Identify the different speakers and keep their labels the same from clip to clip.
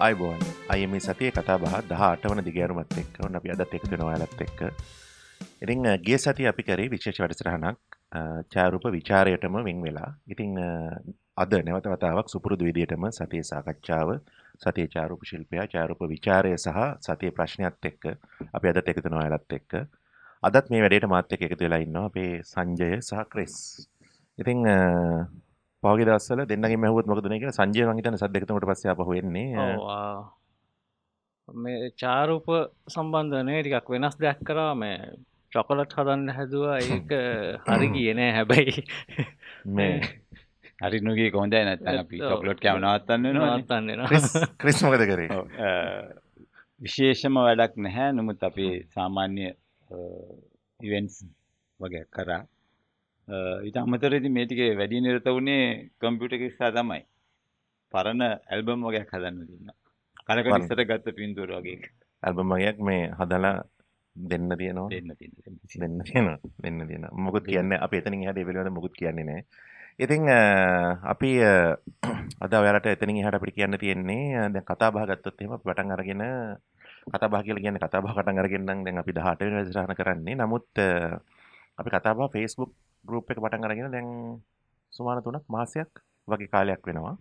Speaker 1: ආයුබෝවන්. අය මේ සතියේ කතා බහ 18 වන දිගෑරුමත් එක්ක ඔන්න අපි අදත් එකතු වෙනවා ඔයාලත් එක්ක. ඉතින් ගිය සතියේ අපි කරේ විශේෂ වැඩසටහනක් ඡායාරූප විචාරයටම වෙන් වෙලා. ඉතින් අද නැවත වතාවක් සුපුරුදු විදියටම සතියේ සාකච්ඡාව, සතියේ ඡායාරූප ශිල්පය, ඡායාරූප විචාරය සහ සතියේ ප්‍රශ්නයත් එක්ක අපි අදත් එකතු වෙනවා ඔයාලත් එක්ක. අදත් මේ වැඩේට මාත් එක්ක එකතු වෙලා ඉන්නවා අපේ සංජය සහ ක්‍රිස්. ඉතින් පහුගිය දවස්වල දෙන්නගෙන් ඇහුවොත් මොකද උනේ කියලා සංජය මං හිතන්නේ සද්ද එකතුමකට පස්සේ ආපහු එන්නේ.
Speaker 2: ඔව් මේ චාරූප සම්බන්ධනේ ටිකක් වෙනස් දෙයක් කරා මේ චොකලට් හදන්න හැදුවා ඒක හරි ගියේ නෑ හැබැයි
Speaker 1: මේ
Speaker 3: හරි නුගී කොහොඳයි නැත්නම් අපි චොකලට් කෑම නවත්තන්න
Speaker 2: වෙනවා.
Speaker 1: ක්‍රිස් මොකද කරේ?
Speaker 3: විශේෂම වැඩක් නැහැ. නමුත් අපි සාමාන්‍ය ඉවෙන්ට්ස් වගේ කරා. ඊට අමතරව ඉතින් මේ ටිකේ වැඩි නිරත වුණේ කම්පියුටර් එක ඉස්සරහා තමයි. පරණ ඇල්බම් වගේක් හදන්න තියෙනවා. කලකට ඉස්සර ගත්ත පින්තූර වගේ එක.
Speaker 1: ඇල්බම් වගේක් මේ හදලා දෙන්න තියෙනවා. මොකද කියන්නේ අපි එතනින් එහාට ඒ පිළිබඳව මොකුත් කියන්නේ නැහැ. ඉතින් අපි අද ඔයාලට එතනින් එහාට අපිට කියන්න තියෙන්නේ දැන් කතා බහ ගත්තොත් එහෙම අපි පටන් අරගෙන කතා බහ කියලා කියන්නේ කතා බහ පටන් අරගෙන නම් දැන් අපි 18 වෙනි වැඩසටහන කරන්නේ. නමුත් අපි කතා බහ Facebook group එක පටන් අරගෙන දැන් සුමාන 3ක් මාසයක් වගේ කාලයක් වෙනවා.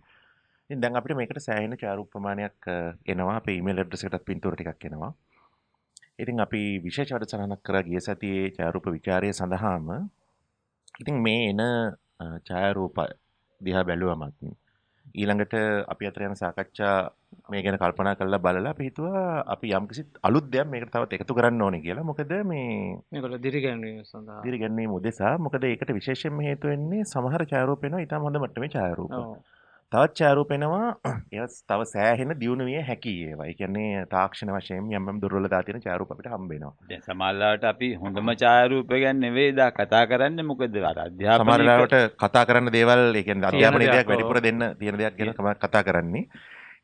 Speaker 1: ඉතින් දැන් අපිට මේකට සෑහෙන ඡායාරූප ප්‍රමාණයක් එනවා. අපේ ඊමේල් ඇඩ්‍රස් එකටත් පින්තූර ටිකක් එනවා. ඉතින් අපි විශේෂ වැඩසටහනක් කරා ගිය සතියේ ඡායාරූප විචාරය සඳහාම. ඉතින් මේ එන ඡායාරූප දිහා බැලුවමත් ඊළඟට අපි අතර යන සාකච්ඡා මේ ගැන කල්පනා කරලා බලලා අපි හිතුවා අපි යම්කිසි අලුත් දෙයක් මේකට තවත් එකතු කරන්න ඕනේ කියලා. මොකද
Speaker 2: මේගොල්ලෝ
Speaker 1: දිරිගැන්වීම උදෙසා මොකද ඒකට විශේෂයෙන්ම හේතු වෙන්නේ සමහර ඡායාරූප වෙනවා ඊටම හොඳ මට්ටමේ ඡායාරූප. තවත් ඡායාරූප වෙනවා ඒවා තව සෑහෙන දියුණු විය හැකි ඒවා. ඒ කියන්නේ තාක්ෂණ වශයෙන් යම් දුර්වලතා තියෙන ඡායාරූප අපිට හම්බ වෙනවා.
Speaker 3: දැන් සමහරවිට අපි හොඳම ඡායාරූප ගැන නෙවෙයි දා කතා කරන්නේ. මොකද අර අධ්‍යාපනයේ
Speaker 1: සමහරවිට කතා කරන්න දේවල් ඒ කියන්නේ අධ්‍යාපනයේ දෙයක් වැඩිපුර දෙන්න තියෙන දෙයක් ගැන කතා කරන්නේ.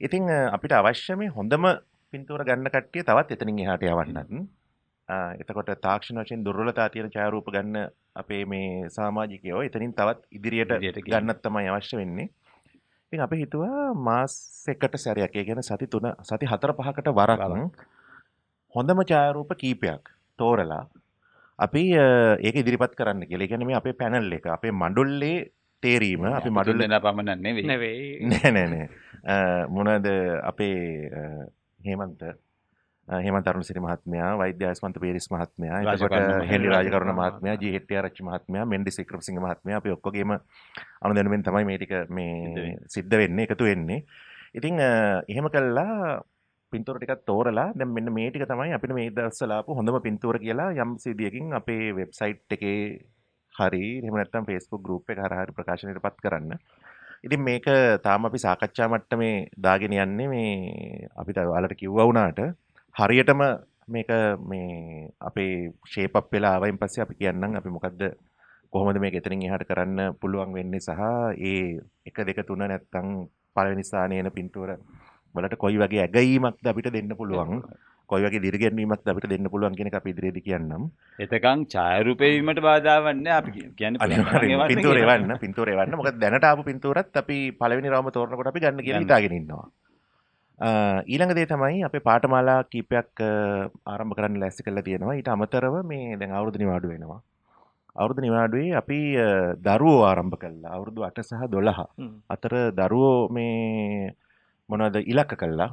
Speaker 1: ඉතින් අපිට අවශ්‍ය මේ හොඳම පින්තූර ගන්න කට්ටිය තවත් එතනින් එහාට යවන්නත්. එතකොට තාක්ෂණ වශයෙන් දුර්වලතා තියෙන ඡායාරූප ගන්න අපේ මේ සමාජිකයෝ එතනින් තවත් ඉදිරියට ගන්නත් තමයි අවශ්‍ය වෙන්නේ. ඉතින් අපි හිතුවා මාසෙකට සැරයක් ඒ කියන්නේ සති 4-5කට වරක් හොඳම ඡායාරූප කීපයක් තෝරලා අපි ඒක ඉදිරිපත් කරන්න කියලා. ඒ කියන්නේ මේ අපේ පැනල් එක අපේ මඩුල්ලේ තේරීම අපි මඩුල්ලේ
Speaker 3: පමණ නෙවෙයි.
Speaker 1: නෑ. මොනවාද අපේ හේමන්ත අරුණසිරි මහත්මයා, වෛද්‍ය ආයස්මන්ත පීරිස් මහත්මයා, එතකොට හෙලි රාජකරුණ මහත්මයා, ජී හෙට්ටිආරච්චි මහත්මයා, මෙන්ඩිස් වික්‍රමසිංහ මහත්මයා අපි ඔක්කොගේම අනුදැනුමින් තමයි මේ ටික මේ සිද්ධ වෙන්නේ, එකතු වෙන්නේ. ඉතින් එහෙම කළා පින්තූර ටිකක් තෝරලා දැන් මෙන්න මේ ටික තමයි අපිට මේ දවස්වල ආපු හොඳම පින්තූර කියලා යම් සිදියකින් අපේ වෙබ්සයිට් එකේ හරි එහෙම නැත්නම් Facebook group එක හරහා ප්‍රකාශනයටපත් කරන්න. ඉතින් මේක තාම අපි සාකච්ඡා මට්ටමේ දාගෙන යන්නේ මේ අපිට ඔයාලට කිව්වා වුණාට හරියටම මේක මේ අපේ ෂේප් අප් වෙලා ආවයින් පස්සේ අපි කියන්නම් අපි මොකද්ද කොහොමද මේක එතනින් එහාට කරන්න පුළුවන් වෙන්නේ සහ ඒ 1 2 3 නැත්තම් පළවෙනි ස්ථානයේ එන පින්තූර වලට කොයි වගේ ඇගීමක්ද අපිට දෙන්න පුළුවන් කොයි වගේ දිරිගැන්වීමක්ද අපිට දෙන්න පුළුවන් කියන එක අපි ඉදිරියේදී කියන්නම්.
Speaker 3: එතකන් ඡායාරූපේ වීමට බාධාවක් නැහැ අපි කියන්නේ
Speaker 1: පින්තූර එවන්න. මොකද දැනට ආපු පින්තූරත් අපි පළවෙනි රවුම තෝරනකොට අපි ගන්න කියලා හිතාගෙන ඉන්නවා. ඊළඟ දේ තමයි අපේ පාඨමාලා කීපයක් ආරම්භ කරන්න ලෑස්ති කරලා තියෙනවා. ඊට අමතරව මේ දැන් අවුරුදු නිවාඩු වෙනවා. අවුරුදු නිවාඩුවේ අපි දරුවෝ ආරම්භ කළා. අවුරුදු 8 සහ 12 අතර දරුවෝ මේ මොනවද ඉලක්ක කළා.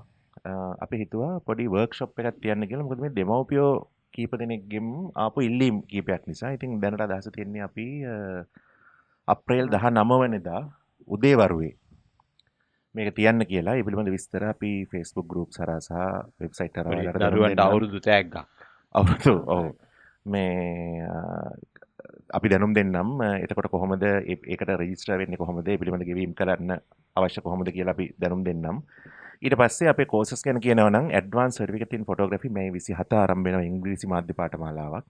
Speaker 1: අපි හිතුවා පොඩි වර්ක්ෂොප් එකක් තියන්න කියලා. මොකද මේ දෙමව්පියෝ කීප දෙනෙක්ගෙන් ආපු ඉල්ලීම් කීපයක් නිසා. ඉතින් දැනට අදහස තියෙන්නේ අපි අප්‍රේල් 19 වෙනිදා උදේවරුේ මේක තියන්න කියලා. ඒ පිළිබඳ විස්තර අපි Facebook groups හරහා සහ වෙබ්සයිට් හරහා
Speaker 3: දරුවන්ට අවුරුදු තෑග්ගක්.
Speaker 1: ඔව්. මේ අපි දැනුම් දෙන්නම්. එතකොට කොහොමද ඒකට රෙජිස්ටර් වෙන්නේ කොහොමද? ඒ පිළිබඳ ගෙවීම් කරන්න අවශ්‍ය කොහොමද කියලා අපි දැනුම් දෙන්නම්. ඊට පස්සේ අපේ කෝසස් ගැන කියනවා නම් ඇඩ්වාන්ස් සර්ටිෆිකේට් ඉන් ෆොටෝග්‍රැෆි මේ 27 ආරම්භ වෙනවා ඉංග්‍රීසි මාධ්‍ය පාඨමාලාවක්.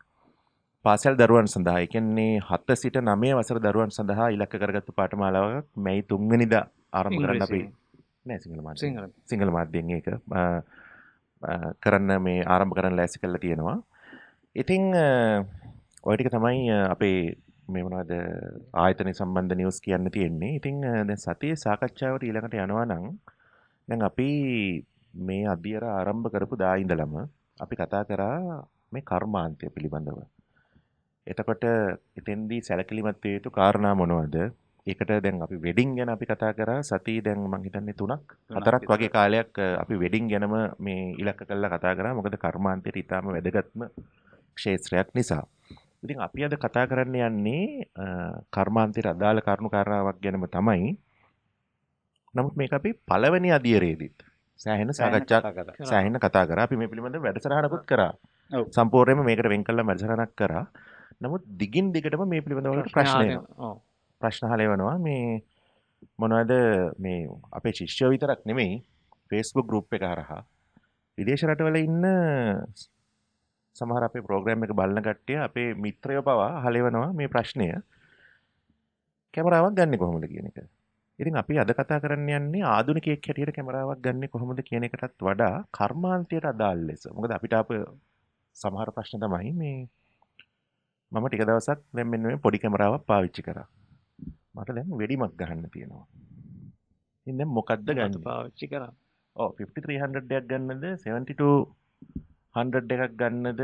Speaker 1: පාසල් දරුවන් සඳහා ඒ කියන්නේ 7 සිට 9 වසර දරුවන් සඳහා ඉලක්ක කරගත්තු පාඨමාලාවක් මේ 3 වෙනිදා ආරම්භ කරන්න අපි නෑ සිංහල මාධ්‍යයෙන් ඒක කරන්න මේ ආරම්භ කරන්න ලෑස්ති කරලා තියෙනවා. ඉතින් ඔය ටික තමයි අපේ මේ මොනවද ආයතන සම්බන්ධ නිවුස් කියන්න තියෙන්නේ. ඉතින් දැන් සතියේ සාකච්ඡාවට ඊළඟට යනවා නම් දැන් අපි මේ අධ්‍යයන ආරම්භ කරපු දා ඉඳලම අපි කතා කරා මේ කර්මාන්තය පිළිබඳව. එතකොට එතෙන්දී සැලකිලිමත් විය යුතු කාරණා මොනවද? ඒකට දැන් අපි වෙඩින් ගැන අපි කතා කරා සතිය දැන් මම හිතන්නේ 3ක් 4ක් වගේ කාලයක් අපි වෙඩින් ගැනම මේ ඉලක්ක කරලා කතා කරා. මොකද කර්මාන්තයට ඊටාම වැදගත්ම ක්ෂේත්‍රයක් නිසා. ඉතින් අපි අද කතා කරන්න යන්නේ කර්මාන්තයට අදාළ කරුණු කාරණාවක් ගැනම තමයි. නමුත් මේක අපි පළවෙනි අධ්‍යයනයේදීත් සෑහෙන කතා කරා. අපි මේ පිළිබඳව වැඩසටහනකුත් කරා. සම්පූර්ණයෙන්ම මේකට වෙන් කළා වැඩසටහනක් කරා. නමුත් දිගින් දිගටම මේ පිළිබඳව ප්‍රශ්න අහලා එවනවා. මේ මොනවද මේ අපේ ශිෂ්‍යයෝ විතරක් නෙමෙයි Facebook group එක හරහා විදේශ රටවල ඉන්න සමහර අපේ ප්‍රෝග්‍රෑම් එක බලන කට්ටිය අපේ මිත්‍රයෝ පවා අහලා එවනවා මේ ප්‍රශ්නය. කැමරාවක් ගන්නෙ කොහොමද කියන එක. ඉතින් අපි අද කතා කරන්න යන්නේ ආධුනිකයෙක් හැටියට කැමරාවක් ගන්නෙ කොහොමද කියන එකටත් වඩා කර්මාන්තයට අදාළ ලෙස. මොකද අපිට ආපු සමහර ප්‍රශ්න තමයි මේ මම ටික දවසක් දැන් මෙන්න මේ පොඩි කැමරාවක් පාවිච්චි කරා. මට දැන් වෙඩිමක් ගහන්න තියෙනවා. ඉතින් දැන් මොකද්ද ගන්න
Speaker 2: පාවිච්චි කරා?
Speaker 1: ඔව් 5300 එකක් ගන්නද 7200 එකක් ගන්නද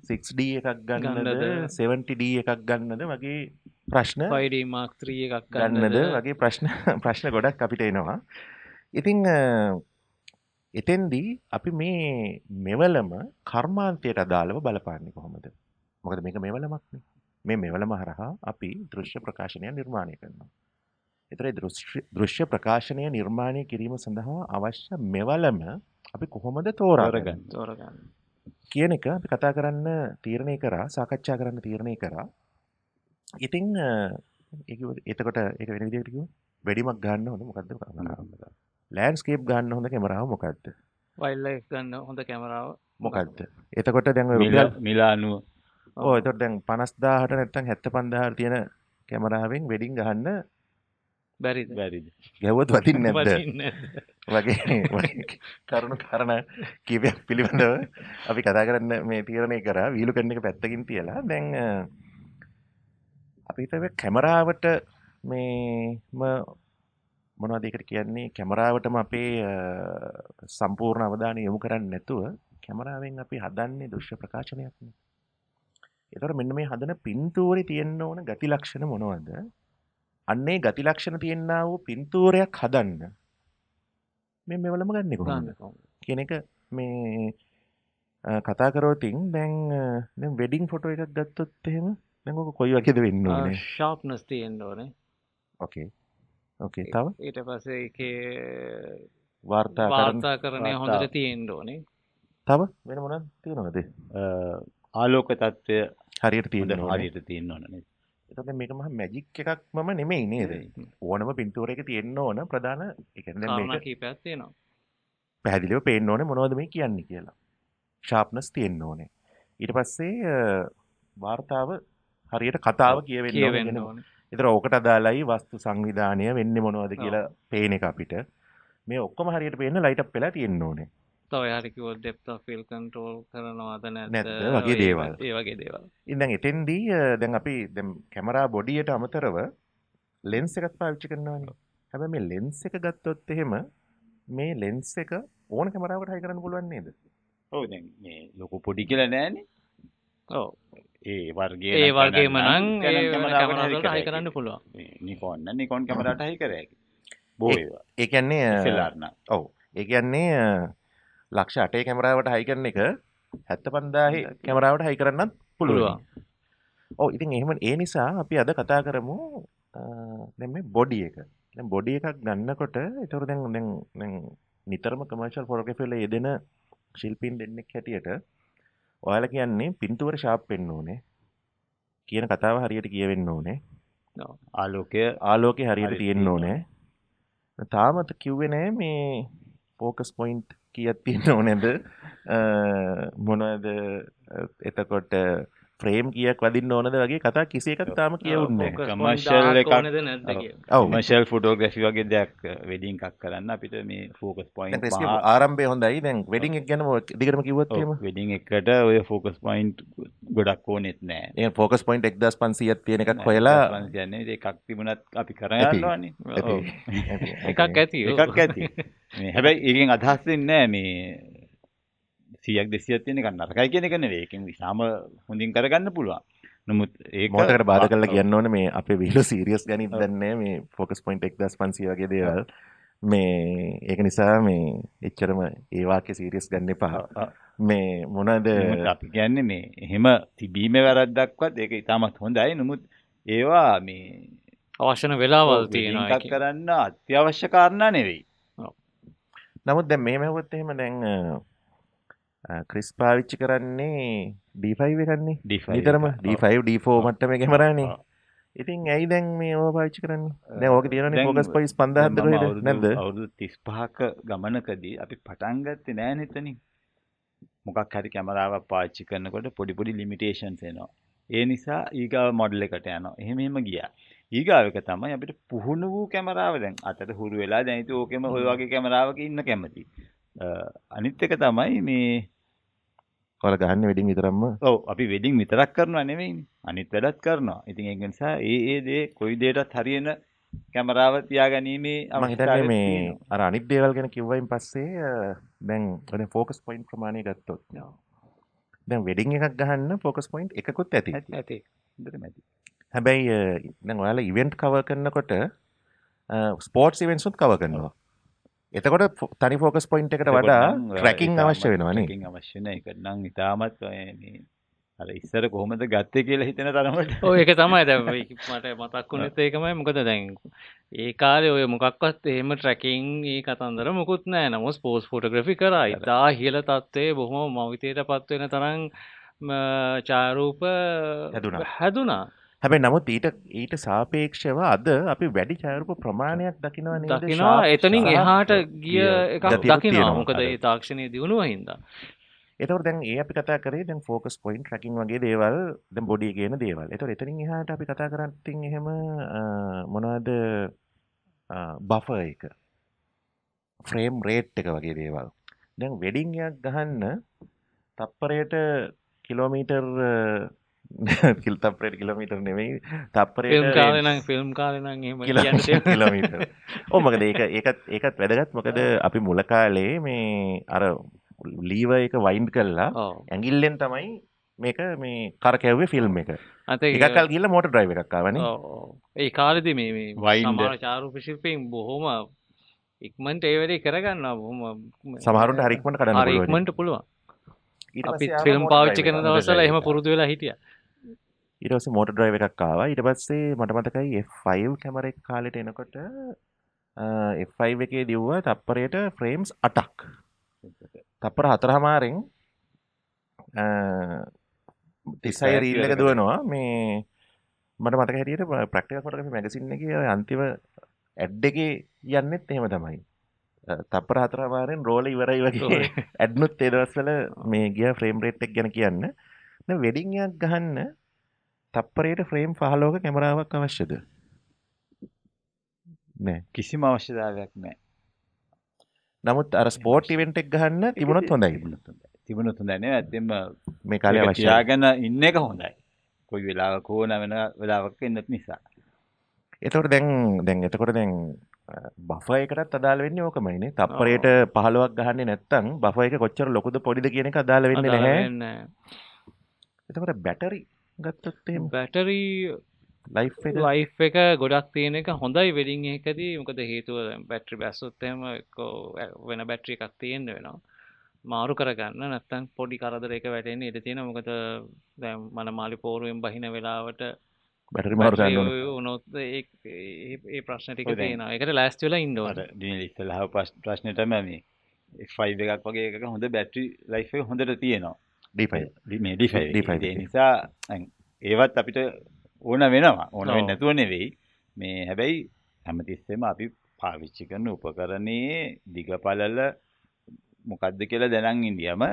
Speaker 1: 6D එකක් ගන්නද 70D එකක් ගන්නද වගේ ප්‍රශ්න
Speaker 2: 5D Mark 3 එකක්
Speaker 1: ගන්නද වගේ ප්‍රශ්න ගොඩක් අපිට එනවා. ඉතින් එතෙන්දී අපි මේ මෙවලම කර්මාන්තයට අදාළව බලපාන්නේ කොහොමද? මොකද මේක මෙවලමක්නේ. මේ මෙවලම හරහා අපි දෘශ්‍ය ප්‍රකාශනය නිර්මාණය කරනවා. ඒතරේ දෘශ්‍ය ප්‍රකාශනය නිර්මාණය කිරීම සඳහා අවශ්‍ය මෙවලම අපි කොහොමද තෝරගන්නේ කියන එක අපි කතා කරන්න තීරණය කරා, සාකච්ඡා කරන්න තීරණය කරා. ඉතින් එතකොට ඒක වෙන විදිහකට කිව්වොත් වෙඩිමක් ගන්න හොඳ මොකද්ද කැමරාව? ලෑන්ඩ්ස්කේප් ගන්න හොඳ කැමරාව මොකද්ද?
Speaker 2: වයිල්ඩ් ලයිෆ් ගන්න හොඳ කැමරාව
Speaker 1: මොකද්ද? එතකොට දැන් ඔය
Speaker 3: මිලානුව
Speaker 1: ඔව් එතකොට දැන් 50000ට නැත්නම් 75000ට තියෙන කැමරාවෙන් වෙඩින් ගහන්න
Speaker 2: බැරිද?
Speaker 1: ගැහුවොත් වදින්නේ නැද්ද? වගේ කරුණු කාරණා කීපයක් පිළිබඳව අපි කතා කරන්න මේ තීරණය කරා. වීලු කරන එක පැත්තකින් තියලා දැන් අපි හිතුවේ කැමරාවට මොනවද ඒකට කියන්නේ කැමරාවටම අපේ සම්පූර්ණ අවධානය යොමු කරන්නේ නැතුව කැමරාවෙන් අපි හදන්නේ දෘශ්‍ය ප්‍රකාශනයක් නේ. ඒතකොට මෙන්න මේ හදන පින්තූරේ තියෙන්න ඕන ගති ලක්ෂණ මොනවද? අන්නේ ගති ලක්ෂණ තියෙනා වූ පින්තූරයක් හදන්න මේ මෙවලම ගන්නෙ කොහොමද කියන එක මේ කතා කරෝතින් දැන් වෙඩින් ෆොටෝ එකක් ගත්තොත් එහෙම දැන් ඔක කොයි වගේද වෙන්න ඕනේ?
Speaker 2: ෂාප්නස් තියෙන්න ඕනේ.
Speaker 1: ඕකේ. තව
Speaker 2: ඊට පස්සේ ඒකේ
Speaker 1: වාර්තාකරණය
Speaker 2: හොඳට තියෙන්න ඕනේ.
Speaker 1: තව වෙන මොනවද තියෙනවද?
Speaker 3: ආලෝක තත්ත්වය
Speaker 1: හරියට තියෙන්න
Speaker 3: ඕනේ.
Speaker 1: එතකොට මේක මහ මැජික් එකක්ම නෙමෙයි නේද? ඕනම පින්තූරයක තියෙන්න ඕන ප්‍රධාන ඒ කියන්නේ දැන් මේක
Speaker 2: කීපයක් තියෙනවා.
Speaker 1: පැහැදිලිව පේන්න ඕනේ මොනවද මේ කියන්නේ කියලා. ෂාප්නස් තියෙන්න ඕනේ. ඊට පස්සේ වාර්තාව හරියට කතාව කියවෙන්න ඕනේ. ඒතර ඕකට අදාළයි වස්තු සංවිධානය වෙන්නේ මොනවද කියලා පේන එක අපිට. මේ ඔක්කොම හරියට පේන්න ලයිට් අප් වෙලා තියෙන්න ඕනේ.
Speaker 2: තව හරි කිව්වොත් depth of field control කරනවද
Speaker 1: නැද්ද වගේ දේවල්.
Speaker 2: ඒ වගේ දේවල්.
Speaker 1: ඉතින් දැන් එතෙන්දී දැන් අපි දැන් කැමරා බොඩියට අමතරව ලෙන්ස් එකක් පාවිච්චි කරනවානේ. හැබැයි මේ ලෙන්ස් එක ගත්තොත් එහෙම මේ ලෙන්ස් එක ඕන කැමරාවකට හයි කරන්න පුළුවන් නේද?
Speaker 3: ඔව් දැන් මේ ලොකු පොඩි කියලා නෑනේ.
Speaker 2: ඔව්.
Speaker 3: ඒ වර්ගයේ
Speaker 2: ඒ වර්ගයේම නම් ඒ කැමරාවකට හයි කරන්න පුළුවන්.
Speaker 3: නිකෝන් නම් නිකෝන් කැමරාවට හයි කරේ. බොහෝ ඒවා.
Speaker 1: ඒ කියන්නේ
Speaker 3: SLR නම්.
Speaker 1: ඔව්. ඒ කියන්නේ ලක්ෂ 8 කැමරාවට හයි කරන එක 75000 කැමරාවට හයි කරන්නත් පුළුවන්. ඔව් ඉතින් එහෙම ඒ නිසා අපි අද කතා කරමු දැන් මේ බොඩි එක. දැන් බොඩි එකක් ගන්නකොට ඒතකොට දැන් නිතරම කමර්ෂල් ෆොටෝග්‍රැෆි වල යෙදෙන ශිල්පීන් දෙන්නෙක් හැටියට ඔයාලා කියන්නේ පින්තූර ෂාප් වෙන්න ඕනේ කියන කතාව හරියට කියවෙන්න ඕනේ. ආලෝකය හරියට තියෙන්න ඕනේ. තාමත් කිව්වේ නෑ මේ ફોකස් පොයින්ට් කීයක් තියෙන්න ඕනේද? මොනවද එතකොට ෆ්‍රේම් කීයක් වදින්න ඕනද වගේ කතා කිසි එකක් තාම කියවුන්නේ නැහැ.
Speaker 3: කමර්ෂල් එකක්
Speaker 2: ඕනද නැද්ද කියලා.
Speaker 1: ඔව්.
Speaker 3: කමර්ෂල් ෆොටෝග්‍රැෆි වගේ දෙයක් වෙඩින් එකක් කරන්න අපිට මේ ෆෝකස්
Speaker 1: දැන්
Speaker 3: පොයින්ට්
Speaker 1: ක්‍රිස්ගේ ආරම්භය හොඳයි. දැන් වෙඩින් එක ගැන දිගටම කිව්වොත් එහෙම.
Speaker 3: වෙඩින් එකට ඔය ෆෝකස් පොයින්ට් ගොඩක් ඕනෙත් නෑ.
Speaker 1: ඒ ෆෝකස් පොයින්ට් 1500ක් තියෙන එකක් හොයලා
Speaker 3: කියන්නේ එකක් තිබුණත් අපි කරන් යනවානේ.
Speaker 2: එකක් ඇති.
Speaker 3: එකක් ඇති. මේ හැබැයි ඒකෙන් අදහස් වෙන්නේ නෑ මේ 100ක් 200ක් තියෙන එක නරකයි කියන එක නෙවෙයි. ඒකෙන් විසාම හොඳින් කරගන්න පුළුවන්. නමුත් ඒක
Speaker 1: මොකටද බාධා කරලා කියන්න ඕනේ මේ අපේ වීඩියෝ සීරියස් ගණිත දන්නේ මේ ෆෝකස් පොයින්ට් 1500 වගේ දේවල් මේ ඒක නිසා මේ එච්චරම ඒ වාක්‍ය සීරියස් ගන්න එපා. මේ මොනවාද
Speaker 3: අපි කියන්නේ මේ එහෙම තිබීමේ වැරද්දක්වත් ඒක ඉතාමත් හොඳයි. නමුත් ඒවා මේ
Speaker 2: අවශ්‍යන වෙලාවල් තියෙනවා.
Speaker 3: එකක් කරන්න අත්‍යවශ්‍ය කාරණා නෙවෙයි.
Speaker 1: නමුත් දැන් මෙහෙම හුවොත් එහෙම දැන් ක්‍රිස් පාවිච්චි කරන්නේ D5 එකන්නේ. නිතරම D5 D4 මට්ටමේ කැමරානේ. ඉතින් ඇයි දැන් මේ ඕවා පාවිච්චි කරන්නේ? දැන් ඕක තියෙනවනේ ෆෝකස් පොයින්ට් 5000ක්ද කොහෙද? නැද්ද?
Speaker 3: අවුරුදු 35ක ගමනකදී අපි පටන් ගත්තේ නෑ නේතනින්. මොකක් හරි කැමරාවක් පාවිච්චි කරනකොට පොඩි පොඩි ලිමිටේෂන්ස් එනවා. ඒ නිසා ඊගාව මොඩල් එකට යනවා. එහෙම ගියා. ඊගාව එක තමයි අපිට පුහුණු වූ කැමරාව දැන් අතට හුරු වෙලා දැන් ඉතින් ඕකෙම ඔය වගේ කැමරාවක ඉන්න කැමති. අනිත් එක තමයි මේ
Speaker 1: ඔයාලා ගහන්නේ වෙඩින් විතරක්ම.
Speaker 3: ඔව් අපි වෙඩින් විතරක් කරනවා නෙවෙයිනේ. අනිත් වැඩත් කරනවා. ඉතින් ඒක නිසා ඒ දේ කොයි දෙයකටත් හරියන කැමරාව තියාගැනීමේ
Speaker 1: මම හිතන්නේ මේ අර අනිත් දේවල් ගැන කිව්වයින් පස්සේ දැන් ඔනේ ෆෝකස් පොයින්ට් ප්‍රමාණය ගත්තොත් දැන් වෙඩින් එකක් ගහන්න ෆෝකස් පොයින්ට් එකකුත් ඇති.
Speaker 3: ඇති. හොඳටම ඇති.
Speaker 1: හැබැයි දැන් ඔයාලා ඉවෙන්ට් කවර් කරනකොට ස්පෝර්ට්ස් ඉවෙන්ට්ස් උත් කවර් කරනවා. එතකොට තනි ෆෝකස් පොයින්ට් එකට වඩා ට්‍රැකින් අවශ්‍ය වෙනවා නේ.
Speaker 3: ට්‍රැකින් අවශ්‍ය නැහැ. ඒක නම් ඉතාමත් මේ අර ඉස්සර කොහොමද ගත්තේ කියලා හිතෙන තරමට.
Speaker 2: ඔව් ඒක තමයි දැන් මට මතක් වුණෙත් ඒකමයි. මොකද දැන් ඒ කාලේ ඔය මොකක්වත් එහෙම ට්‍රැකින් ඒ කතන්දර මොකුත් නැහැ. නමුත් ස්පෝර්ට්ස් ෆොටෝග්‍රැෆි කරා. ඉතා ඉහළ තත්ත්වයේ බොහොම මවිතයටපත් වෙන තරම් ඡායාරූප හැදුනා.
Speaker 1: හැබැයි නමුත් ඊට සාපේක්ෂව අද අපි වැඩි ඡායාරූප ප්‍රමාණයක් දකිනවා නේද?
Speaker 2: දකිනවා එතනින් එහාට ගිය එකක් දකිනවා. මොකද ඒ තාක්ෂණයේ දියුණුව හින්දා.
Speaker 1: එතකොට දැන් ඒ අපි කතා කරේ දැන් ෆෝකස් පොයින්ට් ට්‍රැකින් වගේ දේවල් දැන් බොඩි කියන දේවල්. එතකොට එතනින් එහාට අපි කතා කරන්නේ එහෙම මොනවද බෆර් එක ෆ්‍රේම් රේට් එක වගේ දේවල්. දැන් වෙඩින් එකක් ගහන්න තප්පරයට කිලෝමීටර් තප්පරයට කිලෝමීටර් නෙමෙයි තප්පරයට
Speaker 2: ෆිල්ම් කාලේ නම් එහෙම කියන්නේ
Speaker 1: කිලෝමීටර්. ඔව් මොකද ඒකත් වැදගත්. මොකද අපි මුල කාලේ මේ අර ලීවර් එක වයින්ඩ් කරලා ඇඟිල්ලෙන් තමයි මේක මේ කරකැව්වේ ෆිල්ම් එක. එකක් කල් ගිහලා මෝටර් ඩ්‍රයිව් එකක් ආවනේ.
Speaker 2: ඒ කාලෙදි මේ සමහර ඡායාරූප ශිල්පීන් බොහොම ඉක්මනට ඒ වැඩේ කරගන්නවා. බොහොම
Speaker 1: සමහරුන්ට හරි ඉක්මනට කරන්න පුළුවන්.
Speaker 2: හරි ඉක්මනට පුළුවන්. අපි ෆිල්ම් පාවිච්චි කරන දවස්වල එහෙම පුරුදු වෙලා හිටියා.
Speaker 1: ඊට පස්සේ මෝටර් ඩ්‍රයිව් එකක් ආවා. ඊට පස්සේ මට මතකයි F5 කැමරා එක කාලෙට එනකොට F5 එකේ දිව්වා තප්පරයට ෆ්‍රේම්ස් 8ක්. තප්පර 4මාරෙන් 36 රීල් එක දුවනවා. මේ මට මතක හැටියට ප්‍රැක්ටිකල් ෆොටෝග්‍රැෆි මැගසින් එකේ අන්තිම ඇඩ් එකේ යන්නෙත් එහෙම තමයි. තප්පර 4මාරෙන් රෝල ඉවරයි වගේ ඇඩ්නුත් ඒ දවස්වල මේ ගිය ෆ්‍රේම් රේට් එක ගැන කියන්න. දැන් වෙඩින් එකක් ගහන්න තප්පරයට ෆ්‍රේම් 15ක කැමරාවක් අවශ්‍යද? නෑ.
Speaker 3: කිසිම අවශ්‍යතාවයක් නෑ.
Speaker 1: නමුත් අර ස්පෝර්ට් ඉවෙන්ට් එක ගහන්න තිබුණොත් හොඳයි.
Speaker 3: තිබුණොත් හොඳයි නේ. ඇත්තෙන්ම
Speaker 1: මේ කාලේ අවශ්‍යයි.
Speaker 3: තියාගෙන ඉන්න එක හොඳයි. කොයි වෙලාවක ඕන වෙන වෙලාවක ඉන්නත් නිසා.
Speaker 1: එතකොට දැන් බෆර් එකටත් අදාළ වෙන්නේ ඕකමයිනේ. තප්පරයට 15ක් ගහන්නේ නැත්නම් බෆර් එක කොච්චර ලොකුද පොඩිද කියන එක අදාළ වෙන්නේ නැහැ. එතකොට බැටරි ගත්තොත් එහෙම
Speaker 2: බැටරි ලයිෆ් එක ගොඩක් තියෙන එක හොඳයි වෙඩින් එකකදී. මොකද හේතුව බැටරි බැස්සොත් එහෙම වෙන බැටරි එකක් තියෙන්න වෙනවා. මාරු කරගන්න නැත්නම් පොඩි කරදරයක වැටෙන්න ඉඩ තියෙනවා. මොකද දැන් මනමාලි පෝරුවෙන් බහින වෙලාවට
Speaker 1: බැටරි මාරු කරන්න
Speaker 2: උනොත් ඒ ප්‍රශ්න ටික තියෙනවා. ඒකට ලෑස්ති වෙලා ඉන්න ඕනේ.
Speaker 3: දිනෙල ඉස්සෙල්ලා ප්‍රශ්නේ තමයි මේ F5 එකක් වගේ එකක හොඳ බැටරි ලයිෆ් එක හොඳට තියෙනවා. D5 ඒ නිසා ඒවත් අපිට ඕන වෙනවා. ඕන වෙන්නේ නැතුව නෙවෙයි. මේ හැබැයි හැමතිස්සෙම අපි පාවිච්චි කරන උපකරණයේ දිගපළල මොකද්ද කියලා දැනන් ඉඳියම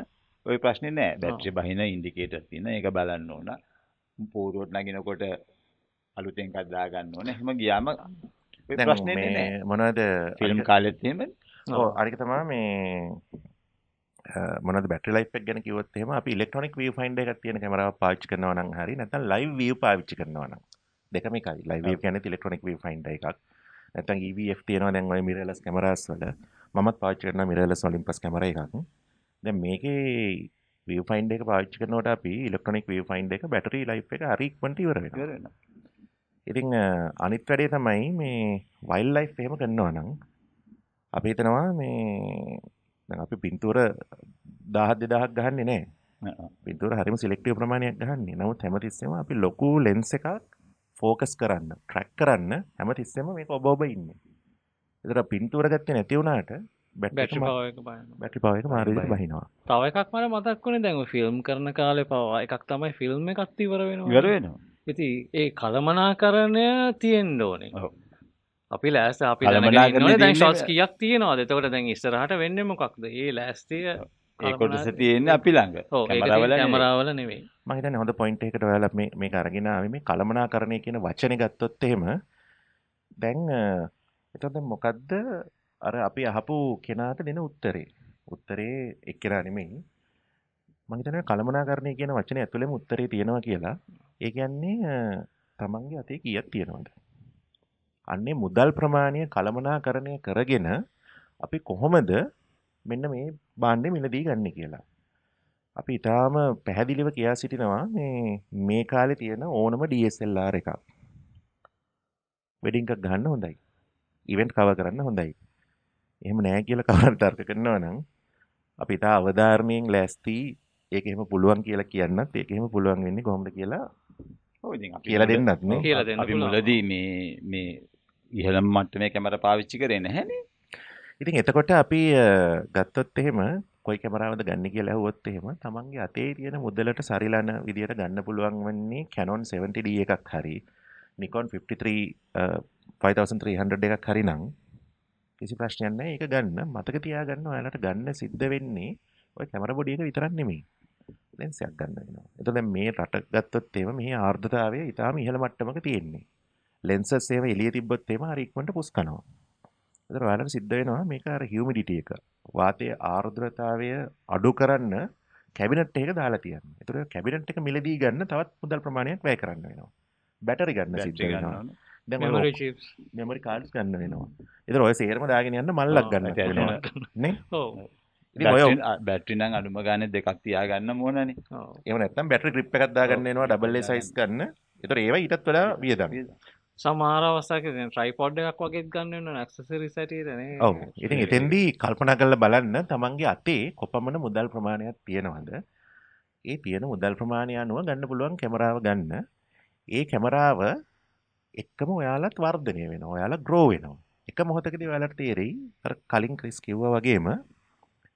Speaker 3: ওই ප්‍රශ්නේ නෑ. බැටරි බහින ඉන්ඩිකේටර් තියෙන ඒක බලන්න ඕන. පෝරුවට නගිනකොට අලුතෙන් එකක් දාගන්න ඕනේ. එහෙම ගියාම ඔය
Speaker 1: දැන්
Speaker 3: ප්‍රශ්නේ
Speaker 1: මේ
Speaker 3: නෑ.
Speaker 1: මොනවද
Speaker 3: ෆිල්ම් කාලෙත් එහෙම
Speaker 1: ඔව් අනික තමයි මේ මොනවද බැටරි ලයිෆ් එක ගැන කිව්වොත් එහෙම අපි ඉලෙක්ට්‍රොනික view finder එකක් තියෙන කැමරාවක් පාවිච්චි කරනවා නම් හරි නැත්නම් live view පාවිච්චි කරනවා නම් දෙකම එකයි. live view කියන්නේ ඉලෙක්ට්‍රොනික view finder එකක්. නැත්නම් EVF තියෙනවා දැන් ඔය mirrorless cameras වල මමත් පාවිච්චි කරනවා mirrorless Olympus camera එකක්. දැන් මේකේ view finder එක පාවිච්චි කරනකොට අපි ඉලෙක්ට්‍රොනික view finder එක බැටරි ලයිෆ් එක හරි ඉක්මනට ඉවර වෙනවා. ඉතින් අනිත් වැඩේ තමයි මේ වයිල්ඩ් ලයිෆ් එහෙම කරනවා නම් අපි හිතනවා මේ දැන් අපි පින්තූර 1000 2000ක් ගහන්නේ නැහැ. පින්තූර හරිම සිලෙක්ටිව් ප්‍රමාණයක් ගහන්නේ. නමුත් හැමතිස්සෙම අපි ලොකු ලෙන්ස් එකක් ફોකස් කරන්න, ට්‍රැක් කරන්න හැමතිස්සෙම මේක ඔබ ඉන්නේ. ඒතර පින්තූර ගත්තේ නැති වුණාට
Speaker 2: බැටරි පවර් එක බලන්න.
Speaker 1: බැටරි පවර් එක මාරු විදිහට බහිනවා.
Speaker 2: තව එකක් මට මතක් වුණේ දැන් ඔය ෆිල්ම් කරන කාලේ පවා එකක් තමයි ෆිල්ම් එකක් ඉවර වෙනවා.
Speaker 3: ඉවර වෙනවා.
Speaker 2: ඉතින් ඒ කළමනාකරණය තියෙන්න ඕනේ.
Speaker 3: ඔව්.
Speaker 2: අපි ලෑස්ති අපි
Speaker 3: කළමනාකරණය
Speaker 2: දැනගෙන ඉන්නෝනේ දැන්
Speaker 3: තියෙන්නේ
Speaker 2: ෂොට්ස් කීයක් තියෙනවද? එතකොට දැන් ඉස්සරහට වෙන්නේ මොකක්ද? ඒ ලෑස්තිය
Speaker 3: ඒ කොටස තියෙන්නේ අපි ළඟ.
Speaker 2: ඔව් ඒක කැමරාවල නෙවෙයි.
Speaker 1: මම හිතන්නේ හොඳ පොයින්ට් එකකට ඔයාලා මේක අරගෙන ආවේ මේ කළමනාකරණය කියන වචනේ ගත්තොත් එහෙම දැන් එතකොට මොකද්ද අර අපි අහපු කෙනාට දෙන උත්තරේ. උත්තරේ එක්කෙනා නෙමෙයි. මම හිතන්නේ කළමනාකරණය කියන වචනේ ඇතුළේම උත්තරේ තියෙනවා කියලා. ඒ කියන්නේ තමන්ගේ අතේ කීයක් තියෙනවද? අන්නේ මුදල් ප්‍රමාණය කළමනාකරණය කරගෙන අපි කොහොමද මෙන්න මේ භාණ්ඩේ මිලදී ගන්න කියලා. අපි ඊටාම පැහැදිලිව කියා සිටිනවා මේ කාලේ තියෙන ඕනම DSLR එකක්. වෙඩින් එකක් ගන්න හොඳයි. ඉවෙන්ට් කවර් කරන්න හොඳයි. එහෙම නෑ කියලා කවුරුත් තර්ක කරනවා නම් අපි තා අවධාරණයෙන් ලෑස්ති ඒක එහෙම පුළුවන් කියලා කියන්නත් ඒක එහෙම පුළුවන් වෙන්නේ කොහොමද කියලා
Speaker 3: ඔව් ඉතින් අපි
Speaker 1: කියලා දෙන්නත් නේ.
Speaker 2: කියලා දෙන්න
Speaker 3: අපි
Speaker 2: පුළුවන්.
Speaker 3: මුලදී මේ ඉහළම මට්ටමේ කැමරා පාවිච්චි කරේ නැහැනේ.
Speaker 1: ඉතින් එතකොට අපි ගත්තොත් එහෙම කොයි කැමරාවද ගන්න කියලා ඇහුවොත් එහෙම තමන්ගේ අතේ තියෙන මුදලට සරිලන විදියට ගන්න පුළුවන් වෙන්නේ Canon 70D එකක් හරි Nikon 5300 එකක් හරි නම් කිසි ප්‍රශ්නයක් නැහැ ඒක ගන්න. මතක තියාගන්න ඔයාලට ගන්න සිද්ධ වෙන්නේ ඔය කැමරා බොඩි එක විතරක් නෙමෙයි. ලෙන්ස් එකක් ගන්න වෙනවා. එතකොට දැන් මේ රට ගත්තොත් එහෙම මේ ආර්ද්‍රතාවය ඊටාම ඉහළ මට්ටමක තියෙන්නේ. ලෙන්සස් එහෙම එළිය තිබ්බොත් එහෙම හරි ඉක්මනට පුස් කරනවා. ඒතර ඔයාලට සිද්ධ වෙනවා මේක අර හියුමිඩිටි එක. වාතයේ ආර්ද්‍රතාවය අඩු කරන්න කැබිනට් එක දාලා තියන්න. ඒතර කැබිනට් එක මිලදී ගන්න තවත් මුදල් ප්‍රමාණයක් වැය කරන්න වෙනවා. බැටරි ගන්න සිද්ධ වෙනවා. දැන්
Speaker 2: මෙමරි චිප්ස්.
Speaker 1: මෙමරි කාඩ්ස් ගන්න වෙනවා. ඒතර ඔය සේරම දාගෙන යන්න මල්ලක් ගන්න වෙනවා. නේ?
Speaker 2: ඔව්.
Speaker 1: ඉතින් ඔය
Speaker 3: බැටරි නම් අඩුම ගානේ දෙකක් තියාගන්න ඕනනේ.
Speaker 2: ඔව්.
Speaker 1: එහෙම නැත්නම් බැටරි ට්‍රිප් එකක් දාගන්න වෙනවා ඩබල් A සයිස් ගන්න. ඒතර ඒවා ඊටත් වඩා වියදම්.
Speaker 2: සමහර අවස්ථාවක දැන් ට්‍රයිපොඩ් එකක් වගේත් ගන්න වෙනවා ඇක්සසරිස් හැටියට නේ.
Speaker 1: ඔව්. ඉතින් එතෙන්දී කල්පනා කරලා බලන්න තමන්ගේ අතේ කොපමණ මුදල් ප්‍රමාණයක් තියෙනවද? ඒ තියෙන මුදල් ප්‍රමාණය අනුව ගන්න පුළුවන් කැමරාව ගන්න. ඒ කැමරාව එක්කම ඔයාලත් වර්ධනය වෙනවා. ඔයාලා ග්‍රෝ වෙනවා. එක මොහොතකදී ඔයාලට තේරෙයි අර කලින් ක්‍රිස් කිව්වා වගේම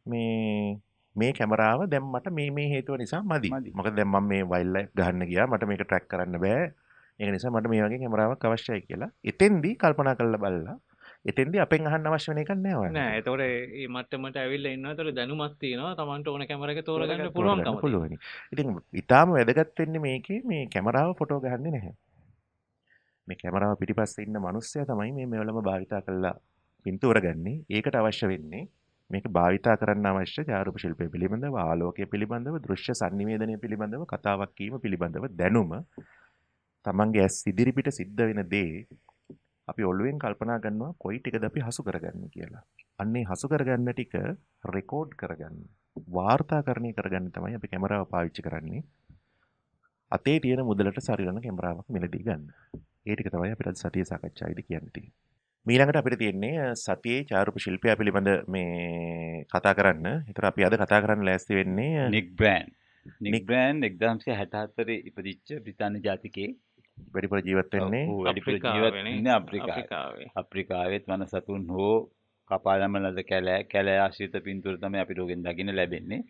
Speaker 1: මේ කැමරාව දැන් මට මේ හේතුව නිසා මදි. මොකද දැන් මම මේ වයිල්ඩ් ලයිෆ් ගහන්න ගියා. මට මේක ට්‍රැක් කරන්න බෑ. ඒක නිසා මට මේ වගේ කැමරාවක් අවශ්‍යයි කියලා. එතෙන්දී කල්පනා කරලා බලලා එතෙන්දී අපෙන් අහන්න අවශ්‍ය වෙන එකක් නෑ ඔයාලට.
Speaker 2: නෑ එතකොට මේ මට්ටමට ඇවිල්ලා ඉන්නවා. එතකොට දැනුමක් තියෙනවා. Tamanට ඕන කැමරා එක තෝරගන්න පුළුවන්කම
Speaker 1: පුළුවන්. ඉතින් ඊටාම වැදගත් වෙන්නේ මේකේ මේ කැමරාව ෆොටෝ ගහන්නේ නැහැ. මේ කැමරාව පිටිපස්සේ ඉන්න මිනිස්සයා තමයි මේ මෙවලම භාවිතා කරලා පින්තූර ගන්නේ. ඒකට අවශ්‍ය වෙන්නේ මේක භාවිතා කරන්න අවශ්‍ය ඡායාරූප ශිල්පය පිළිබඳව, ආලෝකය පිළිබඳව, දෘශ්‍ය sannivedanaya පිළිබඳව, කතාවක් කීම පිළිබඳව දැනුම තමන්ගේ ඇස් ඉදිරිපිට සිද්ධ වෙන දේ අපි ඔළුවෙන් කල්පනා කරනවා කොයි ටිකද අපි හසු කරගන්නේ කියලා. අන්නේ හසු කරගන්න ටික රෙකෝඩ් කරගන්න, වාර්තාකරණය කරගන්න තමයි අපි කැමරාව පාවිච්චි කරන්නේ. අතේ තියෙන මුදලට සරිලන කැමරාවක් මිලදී ගන්න. ඒ ටික තමයි අපිට සතියේ සාකච්ඡාවේදී කියන්න තියෙන්නේ. ඊළඟට අපිට තියෙන්නේ සතියේ ඡායාරූප ශිල්පය පිළිබඳ මේ කතා කරන්න. ඒතර අපි අද කතා කරන්න ලෑස්ති වෙන්නේ
Speaker 3: නික් බ්‍රෑන්ඩ්. නික් බ්‍රෑන්ඩ් 1964 ඉපදිච්ච බ්‍රිතාන්‍ය ජාතිකයෙක්.
Speaker 1: වැඩිපුර ජීවත් වෙන්නේ
Speaker 3: වැඩිපුර ජීවත් වෙන්නේ අප්‍රිකාවෙත් වනසතුන් හෝ කපා දමන ලද කැලෑ ආශ්‍රිත පින්තූර තමයි අපිට ඕකෙන් දකින්න ලැබෙන්නේ.